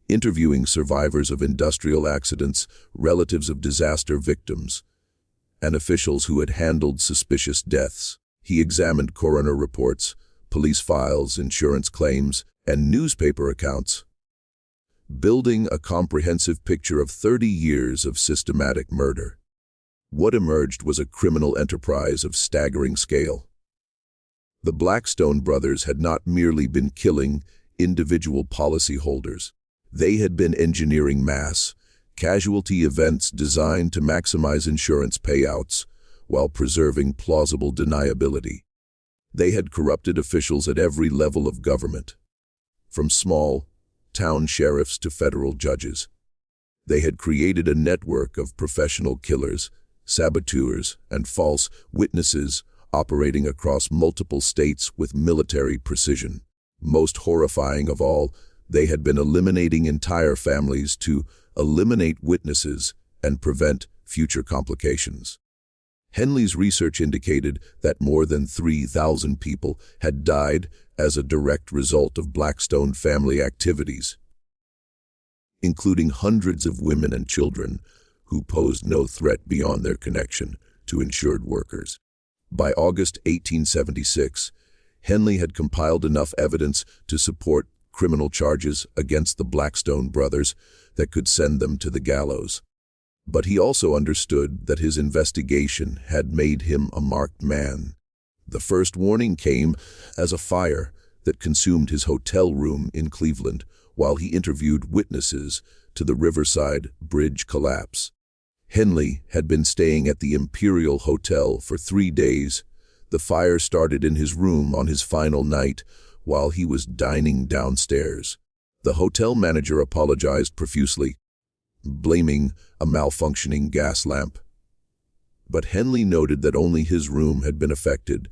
interviewing survivors of industrial accidents, relatives of disaster victims, and officials who had handled suspicious deaths. He examined coroner reports, police files, insurance claims, and newspaper accounts, building a comprehensive picture of 30 years of systematic murder. What emerged was a criminal enterprise of staggering scale. The Blackstone brothers had not merely been killing individual policyholders. They had been engineering mass casualty events designed to maximize insurance payouts while preserving plausible deniability. They had corrupted officials at every level of government, from small town sheriffs to federal judges. They had created a network of professional killers, saboteurs, and false witnesses operating across multiple states with military precision. Most horrifying of all, they had been eliminating entire families to eliminate witnesses, and prevent future complications. Henley's research indicated that more than 3,000 people had died as a direct result of Blackstone family activities, including hundreds of women and children who posed no threat beyond their connection to insured workers. By August 1876, Henley had compiled enough evidence to support criminal charges against the Blackstone brothers that could send them to the gallows. But he also understood that his investigation had made him a marked man. The first warning came as a fire that consumed his hotel room in Cleveland while he interviewed witnesses to the Riverside Bridge collapse. Henley had been staying at the Imperial Hotel for 3 days. The fire started in his room on his final night while he was dining downstairs. The hotel manager apologized profusely, blaming a malfunctioning gas lamp. But Henley noted that only his room had been affected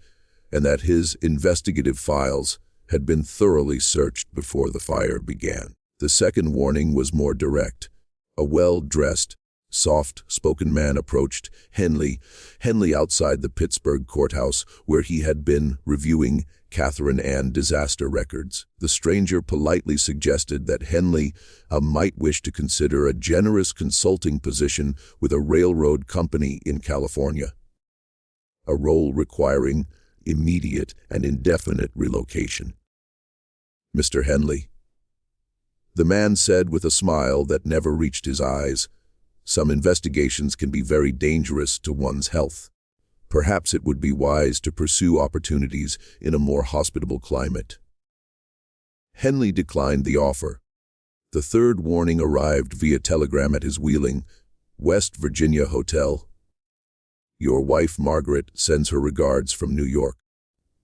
and that his investigative files had been thoroughly searched before the fire began. The second warning was more direct. A well-dressed, soft-spoken man approached Henley outside the Pittsburgh courthouse where he had been reviewing Catherine Ann disaster records. The stranger politely suggested that Henley might wish to consider a generous consulting position with a railroad company in California, a role requiring immediate and indefinite relocation. "Mr. Henley," the man said with a smile that never reached his eyes, "some investigations can be very dangerous to one's health. Perhaps it would be wise to pursue opportunities in a more hospitable climate." Henley declined the offer. The third warning arrived via telegram at his Wheeling, West Virginia hotel. "Your wife, Margaret, sends her regards from New York.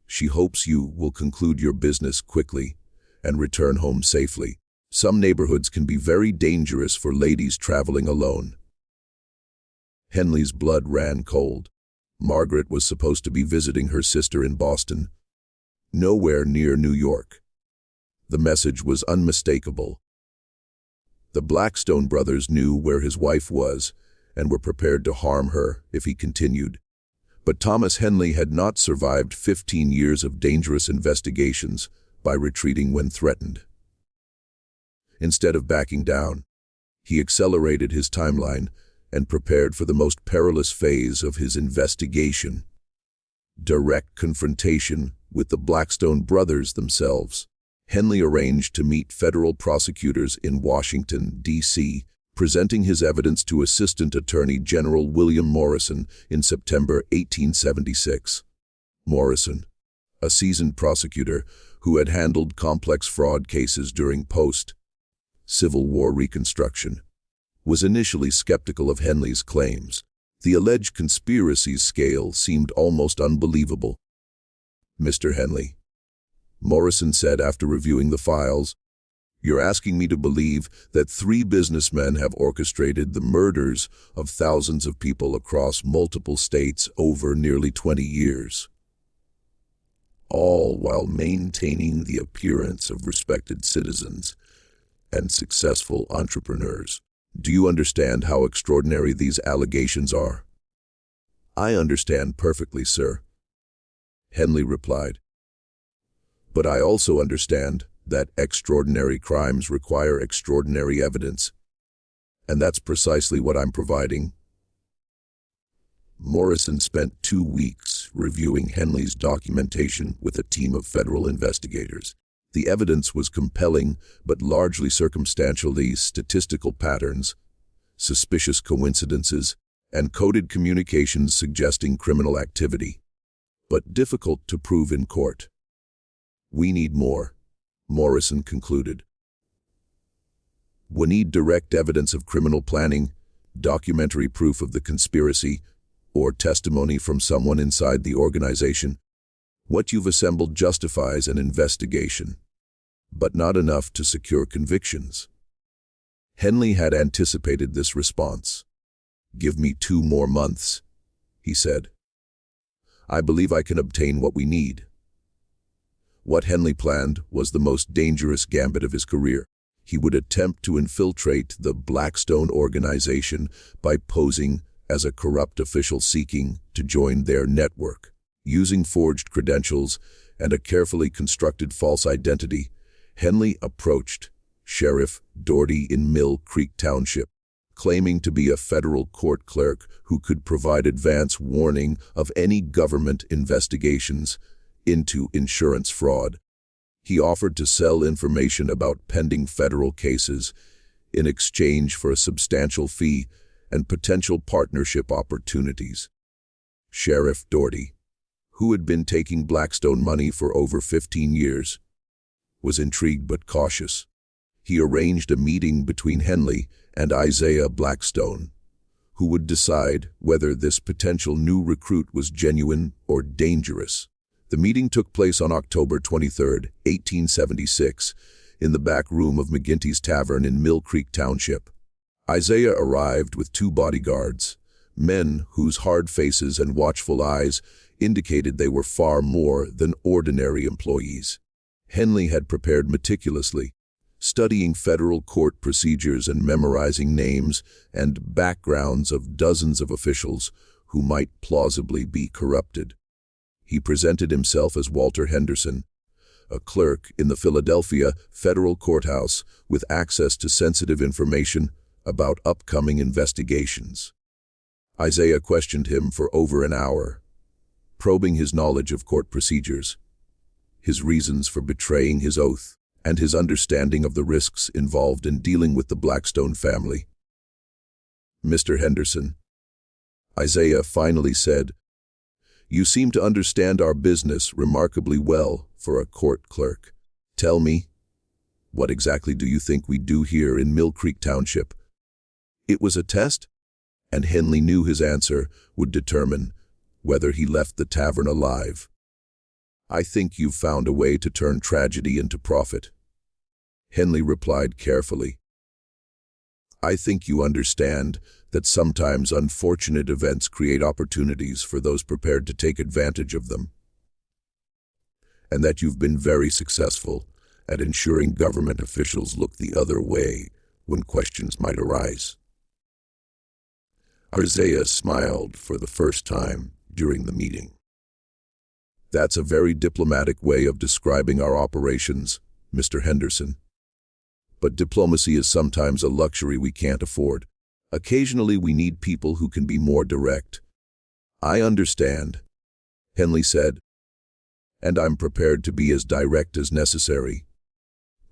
She hopes you will conclude your business quickly and return home safely. Some neighborhoods can be very dangerous for ladies traveling alone." Henley's blood ran cold. Margaret was supposed to be visiting her sister in Boston, nowhere near New York. The message was unmistakable. The Blackstone brothers knew where his wife was and were prepared to harm her if he continued. But Thomas Henley had not survived 15 years of dangerous investigations by retreating when threatened. Instead of backing down, he accelerated his timeline and prepared for the most perilous phase of his investigation: direct confrontation with the Blackstone brothers themselves. Henley arranged to meet federal prosecutors in Washington, D.C., presenting his evidence to Assistant Attorney General William Morrison in September 1876. Morrison, a seasoned prosecutor who had handled complex fraud cases during post-Civil War Reconstruction, was initially skeptical of Henley's claims. The alleged conspiracy's scale seemed almost unbelievable. "Mr. Henley," Morrison said after reviewing the files, "you're asking me to believe that 3 businessmen have orchestrated the murders of thousands of people across multiple states over nearly 20 years, all while maintaining the appearance of respected citizens and successful entrepreneurs. Do you understand how extraordinary these allegations are?" "I understand perfectly, sir," Henley replied. "But I also understand that extraordinary crimes require extraordinary evidence, and that's precisely what I'm providing." Morrison spent 2 weeks reviewing Henley's documentation with a team of federal investigators. The evidence was compelling, but largely circumstantial. These statistical patterns, suspicious coincidences, and coded communications suggesting criminal activity, but difficult to prove in court. "We need more," Morrison concluded. "We need direct evidence of criminal planning, documentary proof of the conspiracy, or testimony from someone inside the organization. What you've assembled justifies an investigation, but not enough to secure convictions." Henley had anticipated this response. "Give me 2 more months," he said. "I believe I can obtain what we need." What Henley planned was the most dangerous gambit of his career. He would attempt to infiltrate the Blackstone organization by posing as a corrupt official seeking to join their network. Using forged credentials and a carefully constructed false identity, Henley approached Sheriff Doherty in Mill Creek Township, claiming to be a federal court clerk who could provide advance warning of any government investigations into insurance fraud. He offered to sell information about pending federal cases in exchange for a substantial fee and potential partnership opportunities. Sheriff Doherty, who had been taking Blackstone money for over 15 years, was intrigued but cautious. He arranged a meeting between Henley and Isaiah Blackstone, who would decide whether this potential new recruit was genuine or dangerous. The meeting took place on October 23, 1876, in the back room of McGinty's Tavern in Mill Creek Township. Isaiah arrived with 2 bodyguards, men whose hard faces and watchful eyes indicated they were far more than ordinary employees. Henley had prepared meticulously, studying federal court procedures and memorizing names and backgrounds of dozens of officials who might plausibly be corrupted. He presented himself as Walter Henderson, a clerk in the Philadelphia Federal Courthouse with access to sensitive information about upcoming investigations. Isaiah questioned him for over an hour, probing his knowledge of court procedures, his reasons for betraying his oath, and his understanding of the risks involved in dealing with the Blackstone family. "Mr. Henderson," Isaiah finally said, "you seem to understand our business remarkably well for a court clerk. Tell me, what exactly do you think we do here in Mill Creek Township?" It was a test, and Henley knew his answer would determine whether he left the tavern alive. "I think you've found a way to turn tragedy into profit," Henley replied carefully. "I think you understand that sometimes unfortunate events create opportunities for those prepared to take advantage of them, and that you've been very successful at ensuring government officials look the other way when questions might arise." Isaiah smiled for the first time during the meeting. "That's a very diplomatic way of describing our operations, Mr. Henderson. But diplomacy is sometimes a luxury we can't afford. Occasionally we need people who can be more direct." "I understand," Henley said, "and I'm prepared to be as direct as necessary,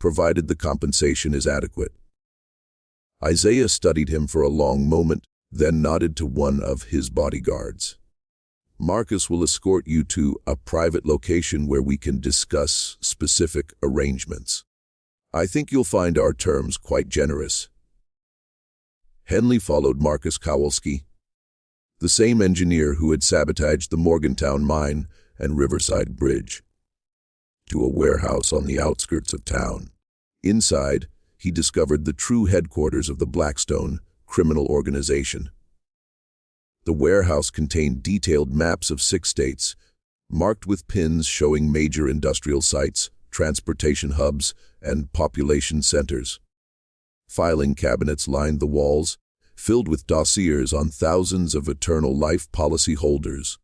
provided the compensation is adequate." Isaiah studied him for a long moment, then nodded to one of his bodyguards. "Marcus will escort you to a private location where we can discuss specific arrangements. I think you'll find our terms quite generous." Henley followed Marcus Kowalski, the same engineer who had sabotaged the Morgantown mine and Riverside Bridge, to a warehouse on the outskirts of town. Inside, he discovered the true headquarters of the Blackstone criminal organization. The warehouse contained detailed maps of 6 states, marked with pins showing major industrial sites, transportation hubs, and population centers. Filing cabinets lined the walls, filled with dossiers on thousands of eternal life policy holders,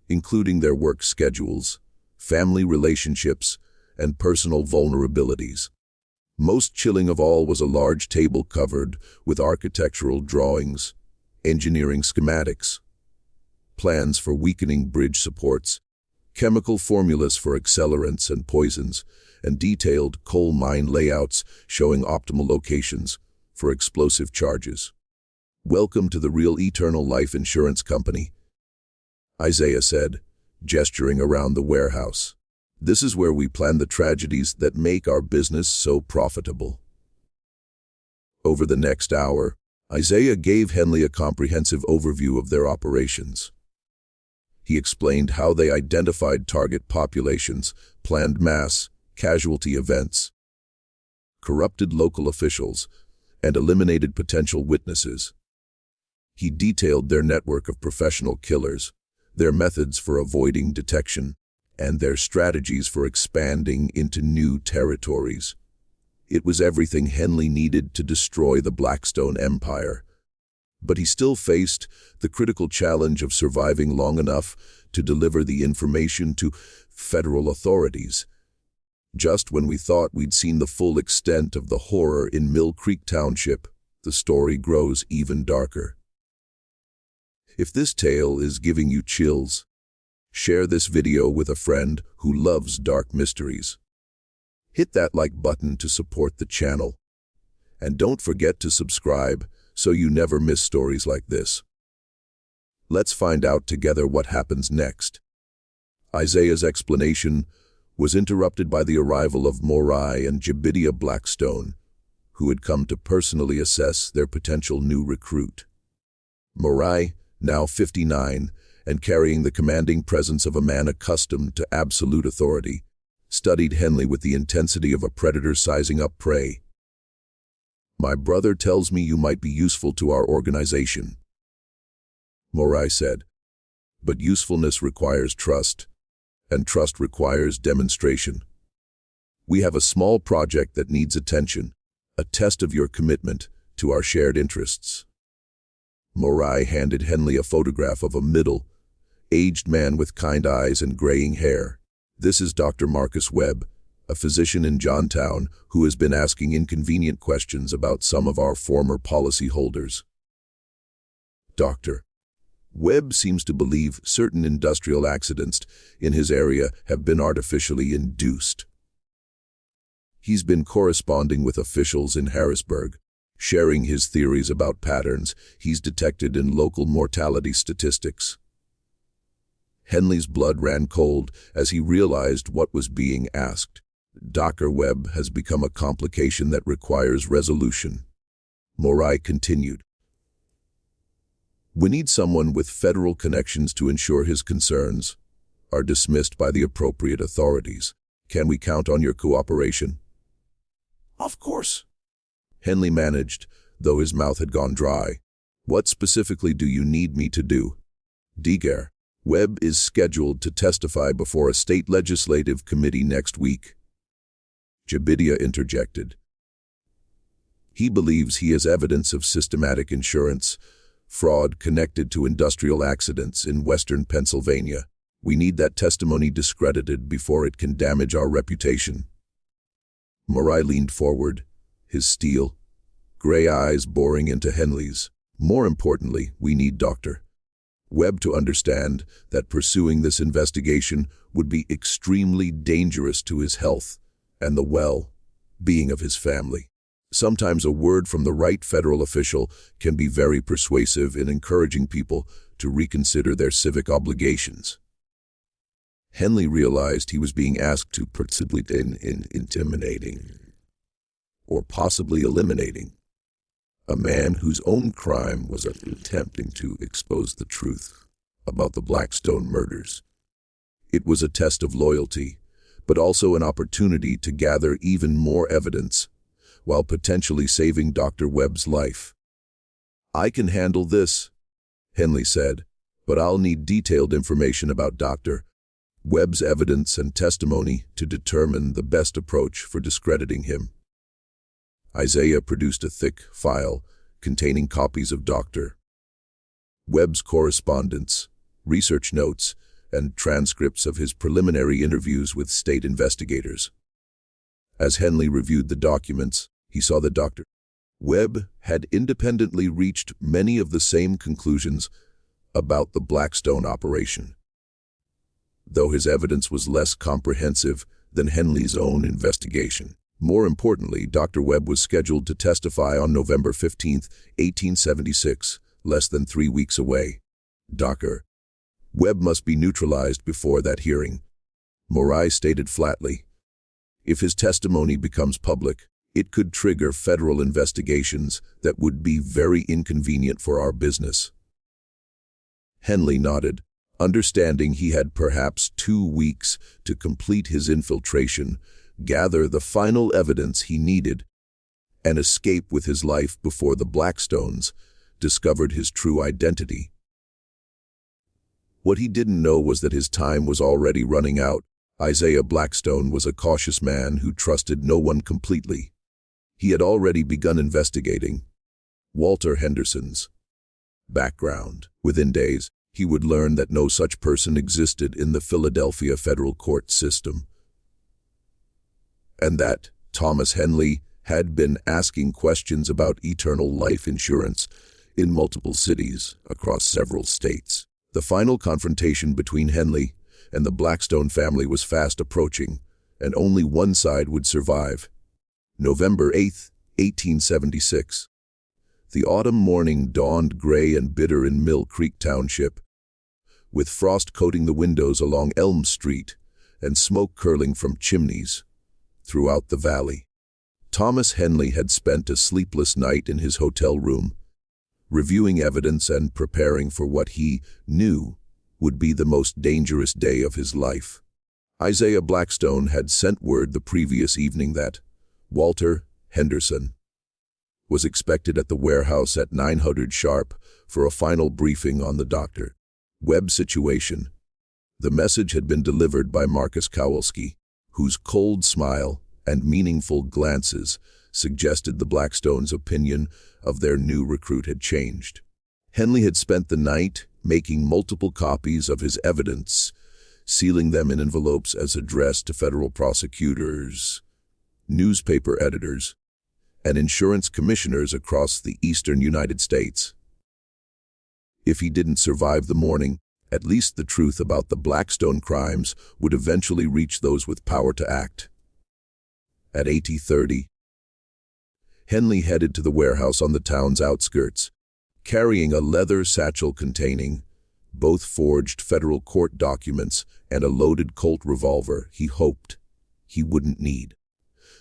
including their work schedules, family relationships, and personal vulnerabilities. Most chilling of all was a large table covered with architectural drawings, engineering schematics, plans for weakening bridge supports, chemical formulas for accelerants and poisons, and detailed coal mine layouts showing optimal locations for explosive charges. "Welcome to the real Eternal Life Insurance Company," Isaiah said, gesturing around the warehouse. "This is where we plan the tragedies that make our business so profitable." Over the next hour, Isaiah gave Henley a comprehensive overview of their operations. He explained how they identified target populations, planned mass casualty events, corrupted local officials, and eliminated potential witnesses. He detailed their network of professional killers, their methods for avoiding detection, and their strategies for expanding into new territories. It was everything Henley needed to destroy the Blackstone empire. But he still faced the critical challenge of surviving long enough to deliver the information to federal authorities. Just when we thought we'd seen the full extent of the horror in Mill Creek Township, the story grows even darker. If this tale is giving you chills, share this video with a friend who loves dark mysteries. Hit that like button to support the channel. And don't forget to subscribe so you never miss stories like this. Let's find out together what happens next. Isaiah's explanation was interrupted by the arrival of Morai and Jebediah Blackstone, who had come to personally assess their potential new recruit. Morai, now 59, and carrying the commanding presence of a man accustomed to absolute authority, studied Henley with the intensity of a predator sizing up prey. "My brother tells me you might be useful to our organization," Morai said. "But usefulness requires trust, and trust requires demonstration. We have a small project that needs attention, a test of your commitment to our shared interests." Morai handed Henley a photograph of a middle-aged man with kind eyes and graying hair. "This is Dr. Marcus Webb, a physician in Johntown who has been asking inconvenient questions about some of our former policy holders." Dr. Webb seems to believe certain industrial accidents in his area have been artificially induced. He's been corresponding with officials in Harrisburg, sharing his theories about patterns he's detected in local mortality statistics. Henley's blood ran cold as he realized what was being asked. Dr. Webb has become a complication that requires resolution. Morai continued. "We need someone with federal connections to ensure his concerns are dismissed by the appropriate authorities. Can we count on your cooperation?" "Of course," Henley managed, though his mouth had gone dry. "What specifically do you need me to do?" "Dr. Webb is scheduled to testify before a state legislative committee next week," Jebediah interjected. "He believes he has evidence of systematic insurance fraud connected to industrial accidents in western Pennsylvania. We need that testimony discredited before it can damage our reputation." Morai leaned forward, his steel, gray eyes boring into Henley's. "More importantly, we need Dr. Webb to understand that pursuing this investigation would be extremely dangerous to his health and the well-being of his family. Sometimes a word from the right federal official can be very persuasive in encouraging people to reconsider their civic obligations." Henley realized he was being asked to participate in intimidating, or possibly eliminating, a man whose own crime was attempting to expose the truth about the Blackstone murders. It was a test of loyalty, but also an opportunity to gather even more evidence, while potentially saving Dr. Webb's life. "I can handle this," Henley said, "but I'll need detailed information about Dr. Webb's evidence and testimony to determine the best approach for discrediting him." Isaiah produced a thick file containing copies of Dr. Webb's correspondence, research notes, and transcripts of his preliminary interviews with state investigators. As Henley reviewed the documents, he saw that Dr. Webb had independently reached many of the same conclusions about the Blackstone operation, though his evidence was less comprehensive than Henley's own investigation. More importantly, Dr. Webb was scheduled to testify on November 15, 1876, less than 3 weeks away. Dr. Webb must be neutralized before that hearing, Morai stated flatly. If his testimony becomes public, it could trigger federal investigations that would be very inconvenient for our business. Henley nodded, understanding he had perhaps 2 weeks to complete his infiltration, gather the final evidence he needed, and escape with his life before the Blackstones discovered his true identity. What he didn't know was that his time was already running out. Isaiah Blackstone was a cautious man who trusted no one completely. He had already begun investigating Walter Henderson's background. Within days, he would learn that no such person existed in the Philadelphia federal court system, and that Thomas Henley had been asking questions about eternal life insurance in multiple cities across several states. The final confrontation between Henley and the Blackstone family was fast approaching, and only one side would survive. November 8, 1876. The autumn morning dawned gray and bitter in Mill Creek Township, with frost coating the windows along Elm Street and smoke curling from chimneys throughout the valley. Thomas Henley had spent a sleepless night in his hotel room, reviewing evidence and preparing for what he knew would be the most dangerous day of his life. Isaiah Blackstone had sent word the previous evening that Walter Henderson was expected at the warehouse at 900 sharp for a final briefing on the Dr. Webb situation. The message had been delivered by Marcus Kowalski, whose cold smile and meaningful glances suggested the Blackstones' opinion of their new recruit had changed. Henley had spent the night making multiple copies of his evidence, sealing them in envelopes as addressed to federal prosecutors, newspaper editors, and insurance commissioners across the eastern United States. If he didn't survive the morning, at least the truth about the Blackstone crimes would eventually reach those with power to act. At 8:30, Henley headed to the warehouse on the town's outskirts, carrying a leather satchel containing both forged federal court documents and a loaded Colt revolver he hoped he wouldn't need.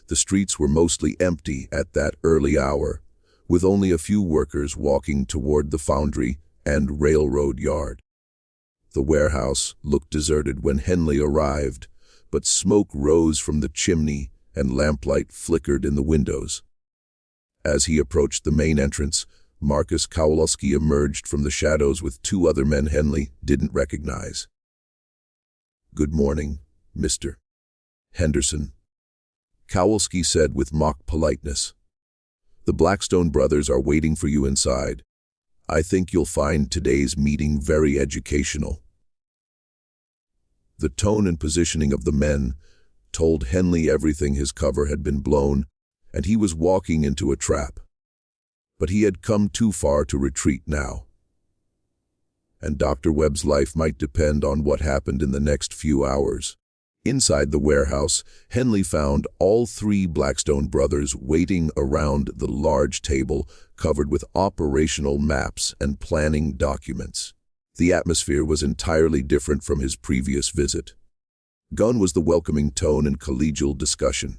The streets were mostly empty at that early hour, with only a few workers walking toward the foundry and railroad yard. The warehouse looked deserted when Henley arrived, but smoke rose from the chimney and lamplight flickered in the windows. As he approached the main entrance, Marcus Kowalski emerged from the shadows with two other men Henley didn't recognize. "Good morning, Mr. Henderson," Kowalski said with mock politeness. "The Blackstone brothers are waiting for you inside. I think you'll find today's meeting very educational." The tone and positioning of the men told Henley everything. His cover had been blown, and he was walking into a trap. But he had come too far to retreat now. And Dr. Webb's life might depend on what happened in the next few hours. Inside the warehouse, Henley found all three Blackstone brothers waiting around the large table covered with operational maps and planning documents. The atmosphere was entirely different from his previous visit. Gone was the welcoming tone and collegial discussion.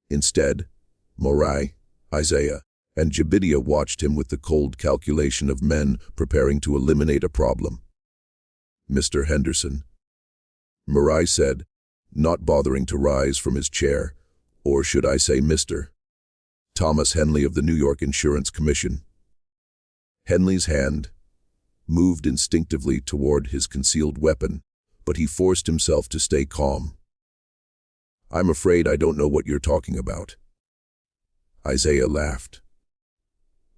Instead, Morai, Isaiah, and Jebidiah watched him with the cold calculation of men preparing to eliminate a problem. "Mr. Henderson," Morai said, not bothering to rise from his chair, or should I say Mr. Thomas Henley of the New York Insurance Commission. Henley's hand moved instinctively toward his concealed weapon, but he forced himself to stay calm. "I'm afraid I don't know what you're talking about." Isaiah laughed,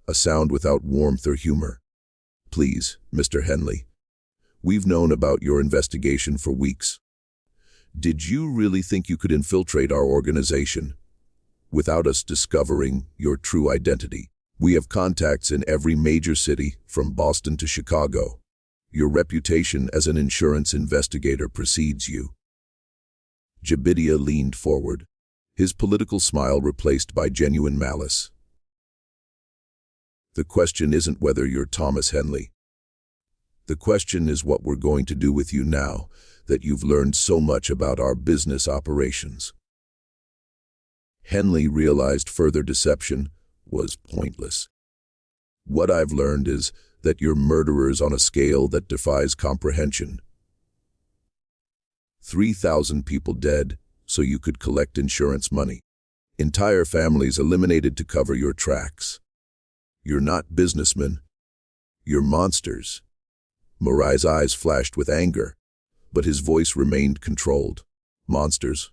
a sound without warmth or humor. "Please, Mr. Henley, we've known about your investigation for weeks. Did you really think you could infiltrate our organization without us discovering your true identity? We have contacts in every major city, from Boston to Chicago. Your reputation as an insurance investigator precedes you." Jebidiah leaned forward, his political smile replaced by genuine malice. "The question isn't whether you're Thomas Henley. The question is what we're going to do with you now that you've learned so much about our business operations." Henley realized further deception was pointless. "What I've learned is that you're murderers on a scale that defies comprehension. 3,000 people dead so you could collect insurance money. Entire families eliminated to cover your tracks. You're not businessmen. You're monsters." Morai's eyes flashed with anger, but his voice remained controlled. "Monsters?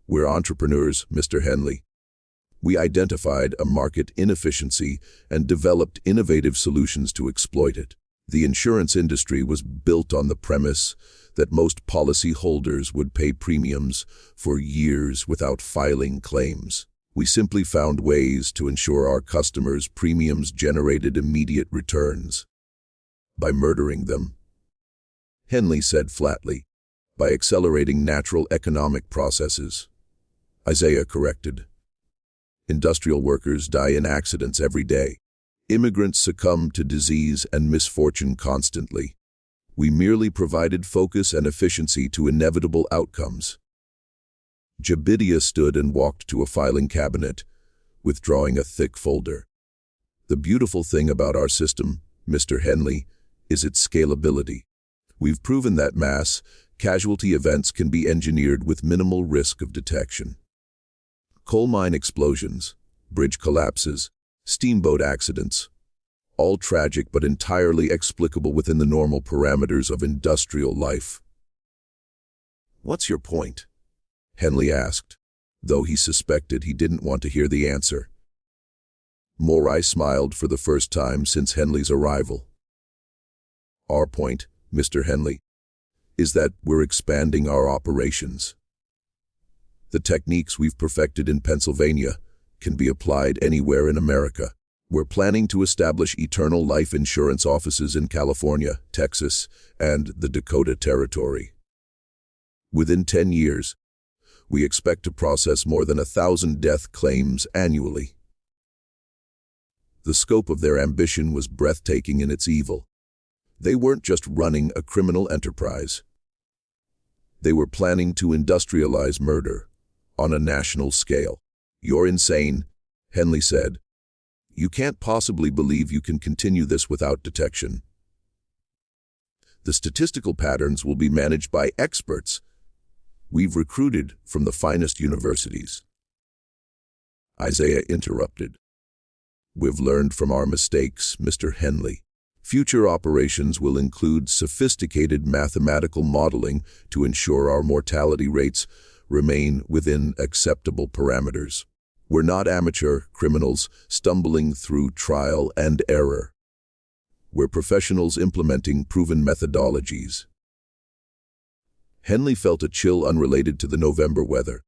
We're entrepreneurs, Mr. Henley. We identified a market inefficiency and developed innovative solutions to exploit it. The insurance industry was built on the premise that most policyholders would pay premiums for years without filing claims. We simply found ways to ensure our customers' premiums generated immediate returns. By murdering them, Henley said flatly. By accelerating natural economic processes, Isaiah corrected. Industrial workers die in accidents every day. Immigrants succumb to disease and misfortune constantly. We merely provided focus and efficiency to inevitable outcomes. Jabidia stood and walked to a filing cabinet, withdrawing a thick folder. The beautiful thing about our system, Mr. Henley, is its scalability. We've proven that mass casualty events can be engineered with minimal risk of detection. Coal mine explosions, bridge collapses, steamboat accidents, all tragic but entirely explicable within the normal parameters of industrial life. "What's your point?" Henley asked, though he suspected he didn't want to hear the answer. Morai smiled for the first time since Henley's arrival. "Our point, Mr. Henley, is that we're expanding our operations. The techniques we've perfected in Pennsylvania can be applied anywhere in America. We're planning to establish eternal life insurance offices in California, Texas, and the Dakota Territory. Within 10 years, we expect to process more than 1,000 death claims annually." The scope of their ambition was breathtaking in its evil. They weren't just running a criminal enterprise. They were planning to industrialize murder on a national scale. "You're insane," Henley said. "You can't possibly believe you can continue this without detection. The statistical patterns will be managed by experts we've recruited from the finest universities." Isaiah interrupted. "We've learned from our mistakes, Mr. Henley. Future operations will include sophisticated mathematical modeling to ensure our mortality rates remain within acceptable parameters. We're not amateur criminals stumbling through trial and error. We're professionals implementing proven methodologies." Henley felt a chill unrelated to the November weather.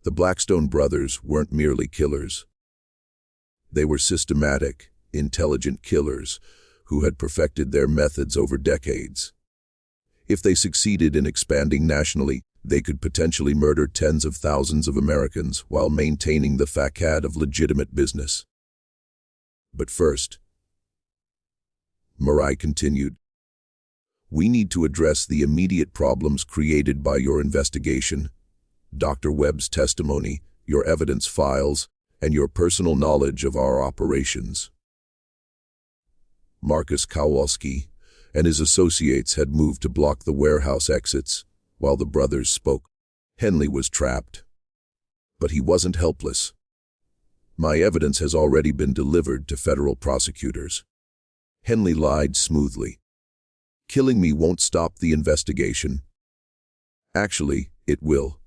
The Blackstone brothers weren't merely killers. They were systematic, intelligent killers who had perfected their methods over decades. If they succeeded in expanding nationally, they could potentially murder tens of thousands of Americans while maintaining the facade of legitimate business. "But first," Morai continued, "we need to address the immediate problems created by your investigation, Dr. Webb's testimony, your evidence files, and your personal knowledge of our operations." Marcus Kowalski and his associates had moved to block the warehouse exits while the brothers spoke. Henley was trapped. But he wasn't helpless. "My evidence has already been delivered to federal prosecutors." Henley lied smoothly. "Killing me won't stop the investigation." "Actually, it will,"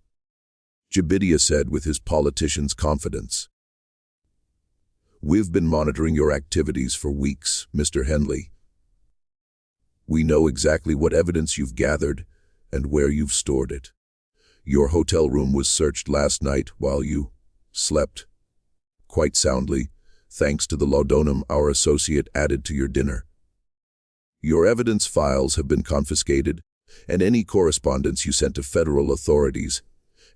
Jabidia said with his politician's confidence. "We've been monitoring your activities for weeks, Mr. Henley. We know exactly what evidence you've gathered and where you've stored it. Your hotel room was searched last night while you slept, quite soundly, thanks to the laudanum our associate added to your dinner. Your evidence files have been confiscated, and any correspondence you sent to federal authorities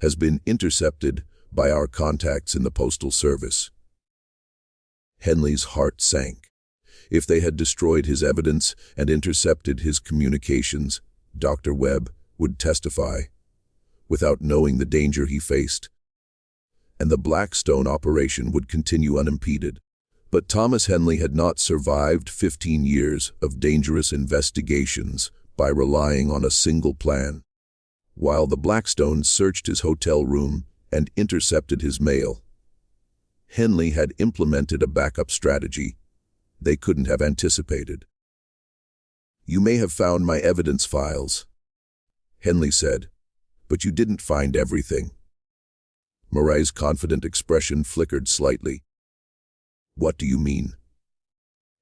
has been intercepted by our contacts in the Postal Service." Henley's heart sank. If they had destroyed his evidence and intercepted his communications, Dr. Webb would testify, without knowing the danger he faced, and the Blackstone operation would continue unimpeded. But Thomas Henley had not survived 15 years of dangerous investigations by relying on a single plan. While the Blackstones searched his hotel room and intercepted his mail, Henley had implemented a backup strategy they couldn't have anticipated. "You may have found my evidence files," Henley said, "but you didn't find everything. Moray's confident expression flickered slightly. What do you mean?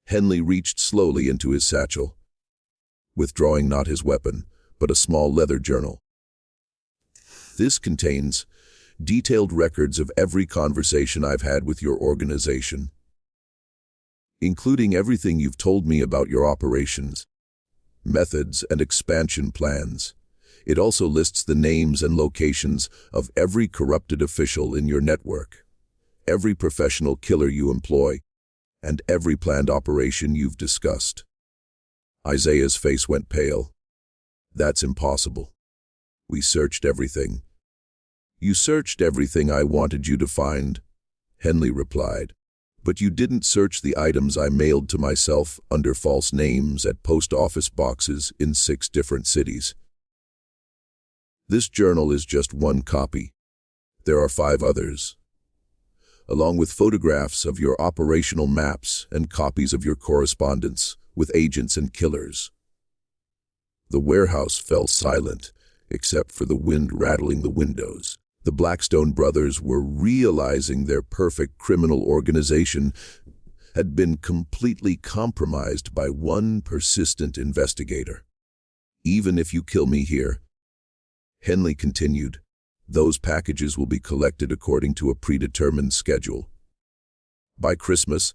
Henley reached slowly into his satchel, withdrawing not his weapon, but a small leather journal. This contains detailed records of every conversation I've had with your organization, including everything you've told me about your operations, methods, and expansion plans. It also lists the names and locations of every corrupted official in your network, every professional killer you employ, and every planned operation you've discussed. Isaiah's face went pale. That's impossible. We searched everything. You searched everything I wanted you to find, Henley replied. But you didn't search the items I mailed to myself under false names at post office boxes in 6 different cities. This journal is just one copy. There are 5 others, along with photographs of your operational maps and copies of your correspondence with agents and killers. The warehouse fell silent, except for the wind rattling the windows. The Blackstone brothers were realizing their perfect criminal organization had been completely compromised by one persistent investigator. Even if you kill me here, Henley continued, those packages will be collected according to a predetermined schedule. By Christmas,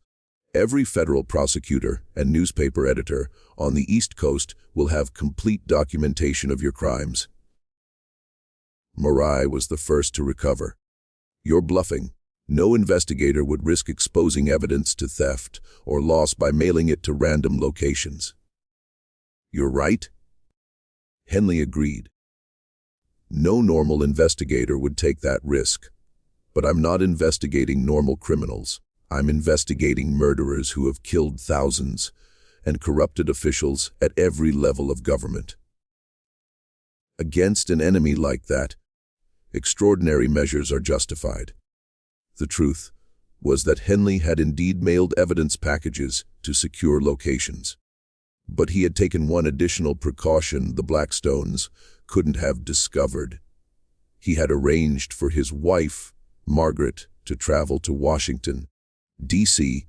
every federal prosecutor and newspaper editor on the East Coast will have complete documentation of your crimes. Moray was the first to recover. You're bluffing. No investigator would risk exposing evidence to theft or loss by mailing it to random locations. You're right? Henley agreed. No normal investigator would take that risk. But I'm not investigating normal criminals. I'm investigating murderers who have killed thousands and corrupted officials at every level of government. Against an enemy like that, extraordinary measures are justified. The truth was that Henley had indeed mailed evidence packages to secure locations. But he had taken one additional precaution the Blackstones couldn't have discovered. He had arranged for his wife, Margaret, to travel to Washington, D.C.,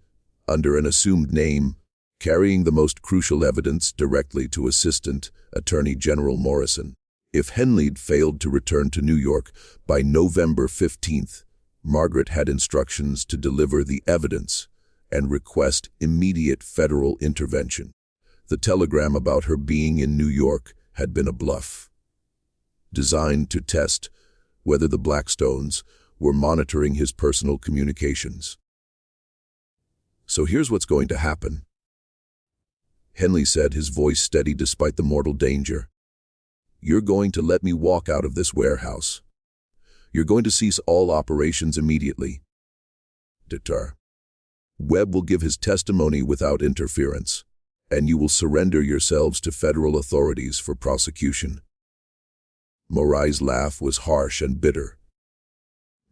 under an assumed name, carrying the most crucial evidence directly to Assistant Attorney General Morrison. If Henley'd failed to return to New York by November 15th, Margaret had instructions to deliver the evidence and request immediate federal intervention. The telegram about her being in New York had been a bluff, designed to test whether the Blackstones were monitoring his personal communications. So here's what's going to happen, Henley said, his voice steady despite the mortal danger. You're going to let me walk out of this warehouse. You're going to cease all operations immediately. Deter. Webb will give his testimony without interference, and you will surrender yourselves to federal authorities for prosecution. Moray's laugh was harsh and bitter.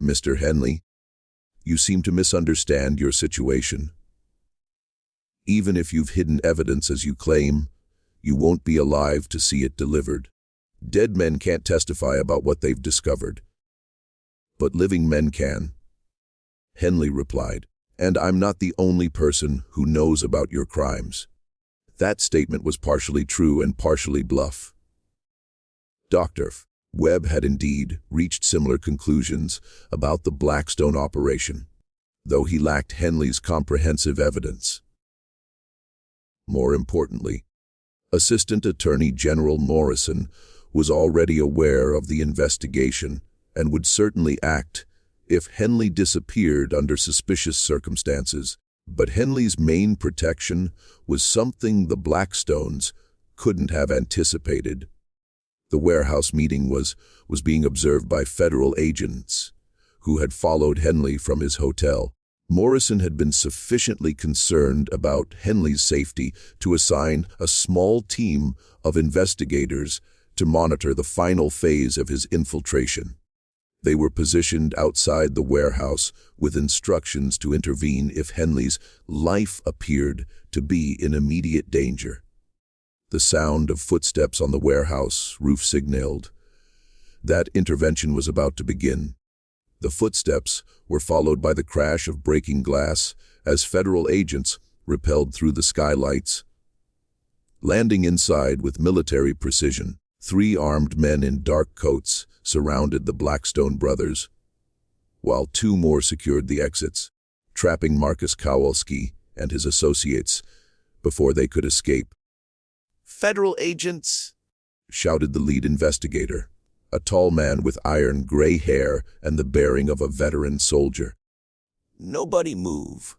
Mr. Henley, you seem to misunderstand your situation. Even if you've hidden evidence as you claim, you won't be alive to see it delivered. Dead men can't testify about what they've discovered. But living men can, Henley replied, and I'm not the only person who knows about your crimes. That statement was partially true and partially bluff. Dr. Webb had indeed reached similar conclusions about the Blackstone operation, though he lacked Henley's comprehensive evidence. More importantly, Assistant Attorney General Morrison was already aware of the investigation and would certainly act if Henley disappeared under suspicious circumstances. But Henley's main protection was something the Blackstones couldn't have anticipated. The warehouse meeting was being observed by federal agents who had followed Henley from his hotel. Morrison had been sufficiently concerned about Henley's safety to assign a small team of investigators to monitor the final phase of his infiltration. They were positioned outside the warehouse with instructions to intervene if Henley's life appeared to be in immediate danger. The sound of footsteps on the warehouse roof signaled that intervention was about to begin. The footsteps were followed by the crash of breaking glass as federal agents repelled through the skylights. Landing inside with military precision, 3 armed men in dark coats surrounded the Blackstone brothers, while 2 more secured the exits, trapping Marcus Kowalski and his associates before they could escape. "Federal agents!" shouted the lead investigator, a tall man with iron gray hair and the bearing of a veteran soldier. "Nobody move."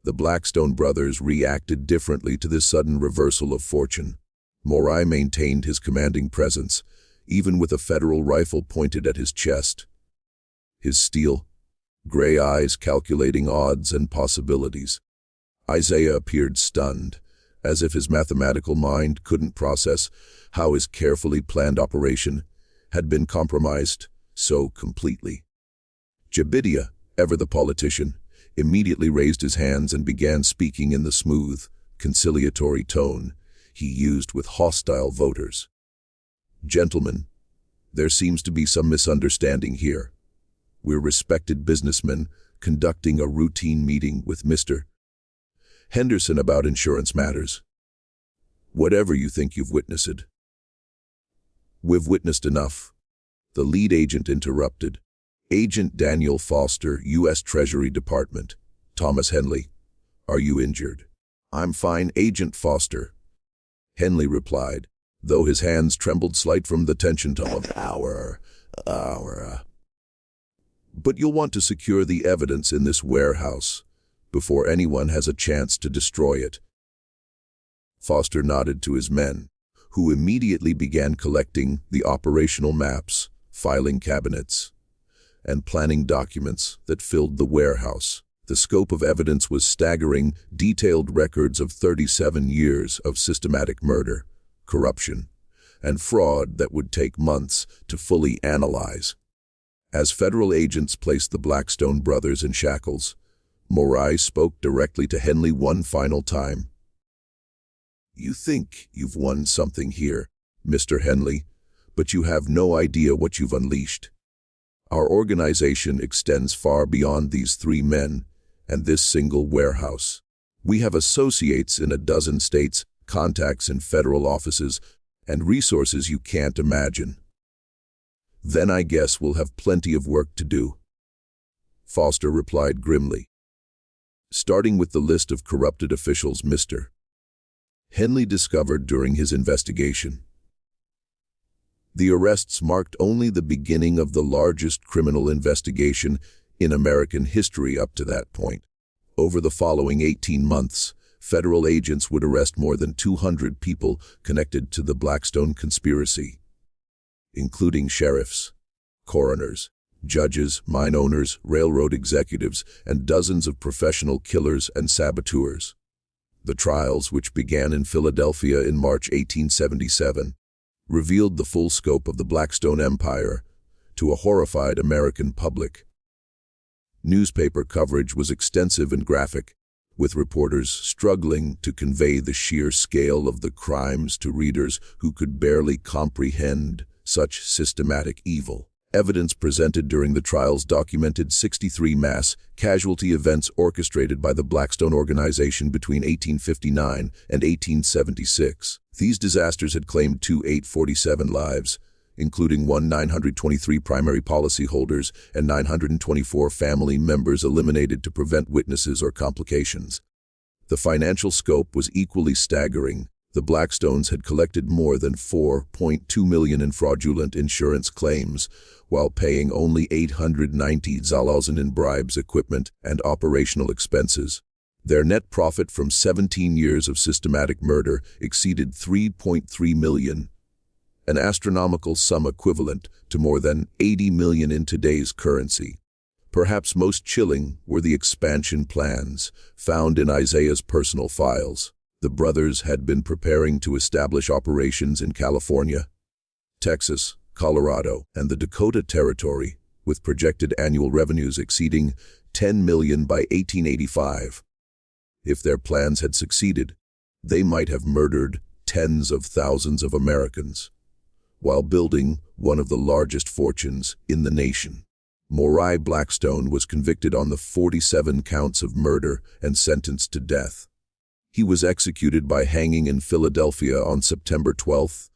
The Blackstone brothers reacted differently to this sudden reversal of fortune. Morai maintained his commanding presence, even with a federal rifle pointed at his chest. His steel, gray eyes calculating odds and possibilities. Isaiah appeared stunned, as if his mathematical mind couldn't process how his carefully planned operation had been compromised so completely. Jebidiah, ever the politician, immediately raised his hands and began speaking in the smooth, conciliatory tone he used with hostile voters. "Gentlemen, there seems to be some misunderstanding here. We're respected businessmen conducting a routine meeting with Mr. Henderson about insurance matters. Whatever you think you've witnessed." "We've witnessed enough," the lead agent interrupted. "Agent Daniel Foster, U.S. Treasury Department. Thomas Henley, are you injured?" "I'm fine, Agent Foster," Henley replied, though his hands trembled slight from the tension of our. "But you'll want to secure the evidence in this warehouse before anyone has a chance to destroy it." Foster nodded to his men, who immediately began collecting the operational maps, filing cabinets, and planning documents that filled the warehouse. The scope of evidence was staggering, detailed records of 37 years of systematic murder, corruption, and fraud that would take months to fully analyze. As federal agents placed the Blackstone brothers in shackles, Morai spoke directly to Henley one final time. "You think you've won something here, Mr. Henley, but you have no idea what you've unleashed. Our organization extends far beyond these 3 men and this single warehouse. We have associates in a dozen states, contacts in federal offices, and resources you can't imagine. Then I guess we'll have plenty of work to do," Foster replied grimly. Starting with the list of corrupted officials Mr. Henley discovered during his investigation. The arrests marked only the beginning of the largest criminal investigation in American history up to that point. Over the following 18 months, federal agents would arrest more than 200 people connected to the Blackstone conspiracy, including sheriffs, coroners, judges, mine owners, railroad executives, and dozens of professional killers and saboteurs. The trials, which began in Philadelphia in March 1877, revealed the full scope of the Blackstone empire to a horrified American public. Newspaper coverage was extensive and graphic, with reporters struggling to convey the sheer scale of the crimes to readers who could barely comprehend such systematic evil. Evidence presented during the trials documented 63 mass casualty events orchestrated by the Blackstone organization between 1859 and 1876. These disasters had claimed 2,847 lives, including 1,923 primary policyholders and 924 family members eliminated to prevent witnesses or complications. The financial scope was equally staggering. The Blackstones had collected more than $4.2 million in fraudulent insurance claims, while paying only $890,000 in bribes, equipment, and operational expenses. Their net profit from 17 years of systematic murder exceeded $3.3 million, an astronomical sum equivalent to more than $80 million in today's currency. Perhaps most chilling were the expansion plans found in Isaiah's personal files. The brothers had been preparing to establish operations in California, Texas, Colorado, and the Dakota Territory, with projected annual revenues exceeding $10 million by 1885. If their plans had succeeded, they might have murdered tens of thousands of Americans, while building one of the largest fortunes in the nation. Morai Blackstone was convicted on the 47 counts of murder and sentenced to death. He was executed by hanging in Philadelphia on September 12,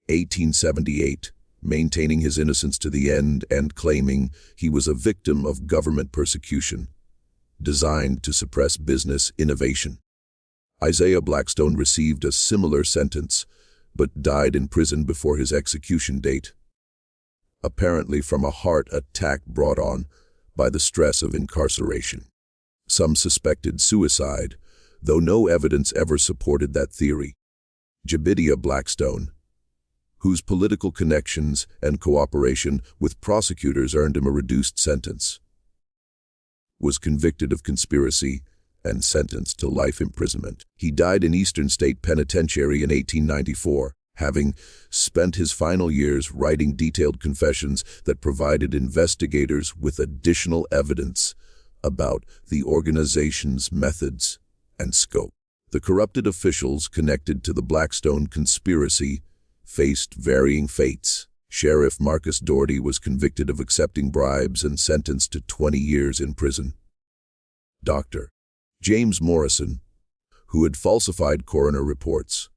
1878, maintaining his innocence to the end and claiming he was a victim of government persecution, designed to suppress business innovation. Isaiah Blackstone received a similar sentence, but died in prison before his execution date, apparently from a heart attack brought on by the stress of incarceration. Some suspected suicide, though no evidence ever supported that theory. Jebediah Blackstone, whose political connections and cooperation with prosecutors earned him a reduced sentence, was convicted of conspiracy and sentenced to life imprisonment. He died in Eastern State Penitentiary in 1894, having spent his final years writing detailed confessions that provided investigators with additional evidence about the organization's methods and scope. The corrupted officials connected to the Blackstone conspiracy faced varying fates. Sheriff Marcus Doherty was convicted of accepting bribes and sentenced to 20 years in prison. Dr. James Morrison, who had falsified coroner reports,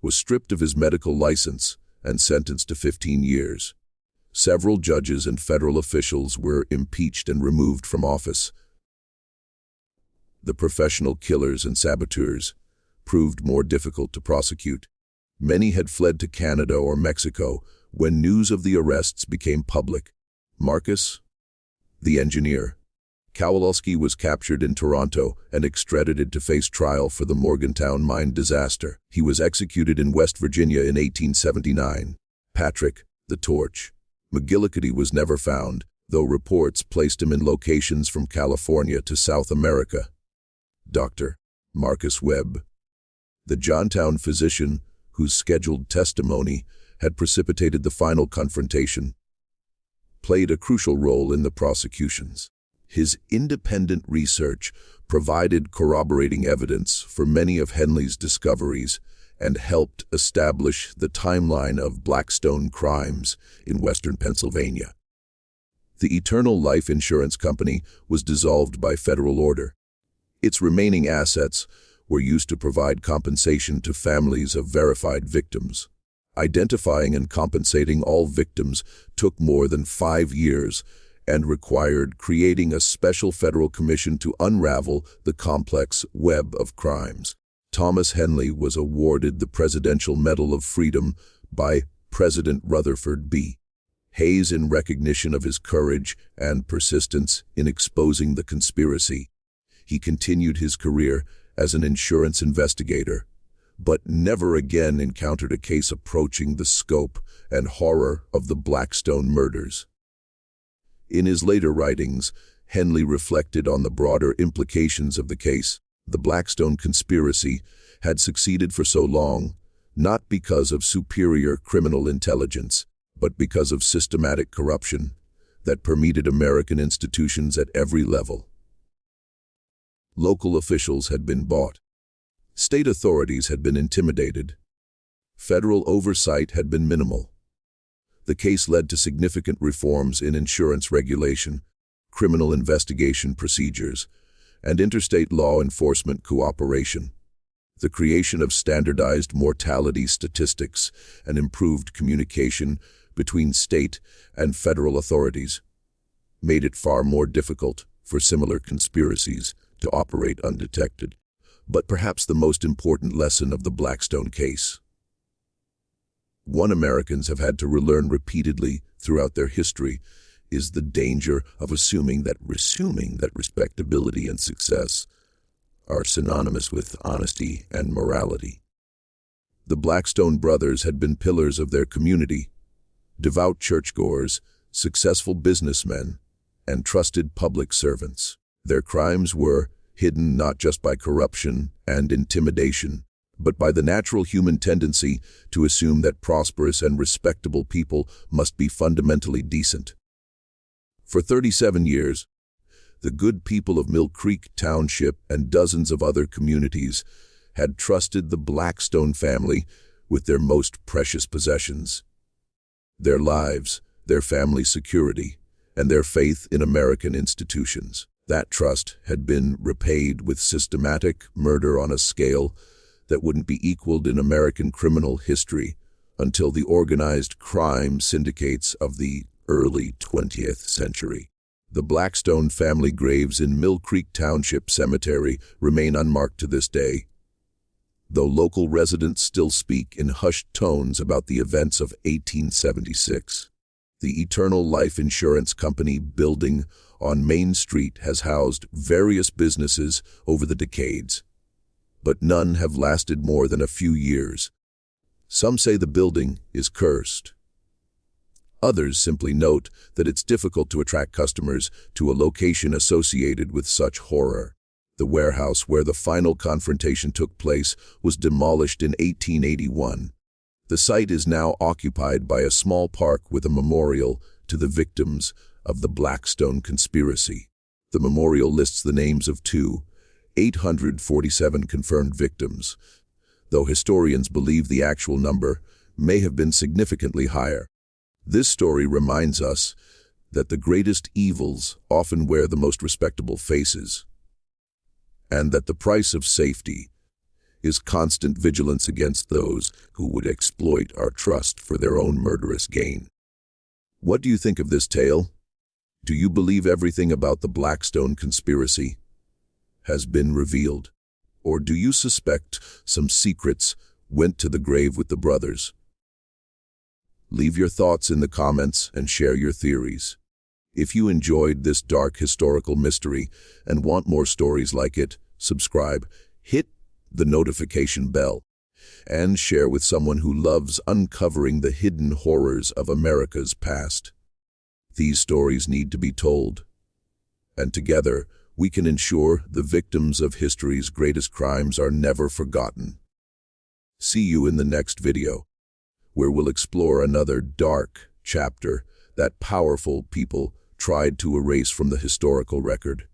was stripped of his medical license and sentenced to 15 years. Several judges and federal officials were impeached and removed from office. The professional killers and saboteurs proved more difficult to prosecute. Many had fled to Canada or Mexico when news of the arrests became public. Marcus, the engineer, Kowalski, was captured in Toronto and extradited to face trial for the Morgantown mine disaster. He was executed in West Virginia in 1879. Patrick, the Torch, McGillicuddy was never found, though reports placed him in locations from California to South America. Dr. Marcus Webb, the Johnstown physician whose scheduled testimony had precipitated the final confrontation, played a crucial role in the prosecutions. His independent research provided corroborating evidence for many of Henley's discoveries and helped establish the timeline of Blackstone crimes in western Pennsylvania. The Eternal Life Insurance Company was dissolved by federal order. Its remaining assets were used to provide compensation to families of verified victims. Identifying and compensating all victims took more than 5 years and required creating a special federal commission to unravel the complex web of crimes. Thomas Henley was awarded the Presidential Medal of Freedom by President Rutherford B. Hayes in recognition of his courage and persistence in exposing the conspiracy. He continued his career as an insurance investigator, but never again encountered a case approaching the scope and horror of the Blackstone murders. In his later writings, Henley reflected on the broader implications of the case. The Blackstone conspiracy had succeeded for so long, not because of superior criminal intelligence, but because of systematic corruption that permeated American institutions at every level. Local officials had been bought. State authorities had been intimidated. Federal oversight had been minimal. The case led to significant reforms in insurance regulation, criminal investigation procedures, and interstate law enforcement cooperation. The creation of standardized mortality statistics and improved communication between state and federal authorities made it far more difficult for similar conspiracies to operate undetected. But perhaps the most important lesson of the Blackstone case, one Americans have had to relearn repeatedly throughout their history, is the danger of assuming that respectability and success are synonymous with honesty and morality. The Blackstone brothers had been pillars of their community, devout churchgoers, successful businessmen, and trusted public servants. Their crimes were hidden not just by corruption and intimidation, but by the natural human tendency to assume that prosperous and respectable people must be fundamentally decent. For 37 years, the good people of Mill Creek Township and dozens of other communities had trusted the Blackstone family with their most precious possessions: their lives, their family security, and their faith in American institutions. That trust had been repaid with systematic murder on a scale that wouldn't be equaled in American criminal history until the organized crime syndicates of the early 20th century. The Blackstone family graves in Mill Creek Township Cemetery remain unmarked to this day, though local residents still speak in hushed tones about the events of 1876. The Eternal Life Insurance Company building on Main Street has housed various businesses over the decades, but none have lasted more than a few years. Some say the building is cursed. Others simply note that it's difficult to attract customers to a location associated with such horror. The warehouse where the final confrontation took place was demolished in 1881. The site is now occupied by a small park with a memorial to the victims of the Blackstone conspiracy. The memorial lists the names of 847 confirmed victims, though historians believe the actual number may have been significantly higher. This story reminds us that the greatest evils often wear the most respectable faces, and that the price of safety is constant vigilance against those who would exploit our trust for their own murderous gain. What do you think of this tale? Do you believe everything about the Blackstone conspiracy has been revealed? Or do you suspect some secrets went to the grave with the brothers? Leave your thoughts in the comments and share your theories. If you enjoyed this dark historical mystery and want more stories like it, subscribe, hit the notification bell, and share with someone who loves uncovering the hidden horrors of America's past. These stories need to be told, and together we can ensure the victims of history's greatest crimes are never forgotten. See you in the next video, where we'll explore another dark chapter that powerful people tried to erase from the historical record.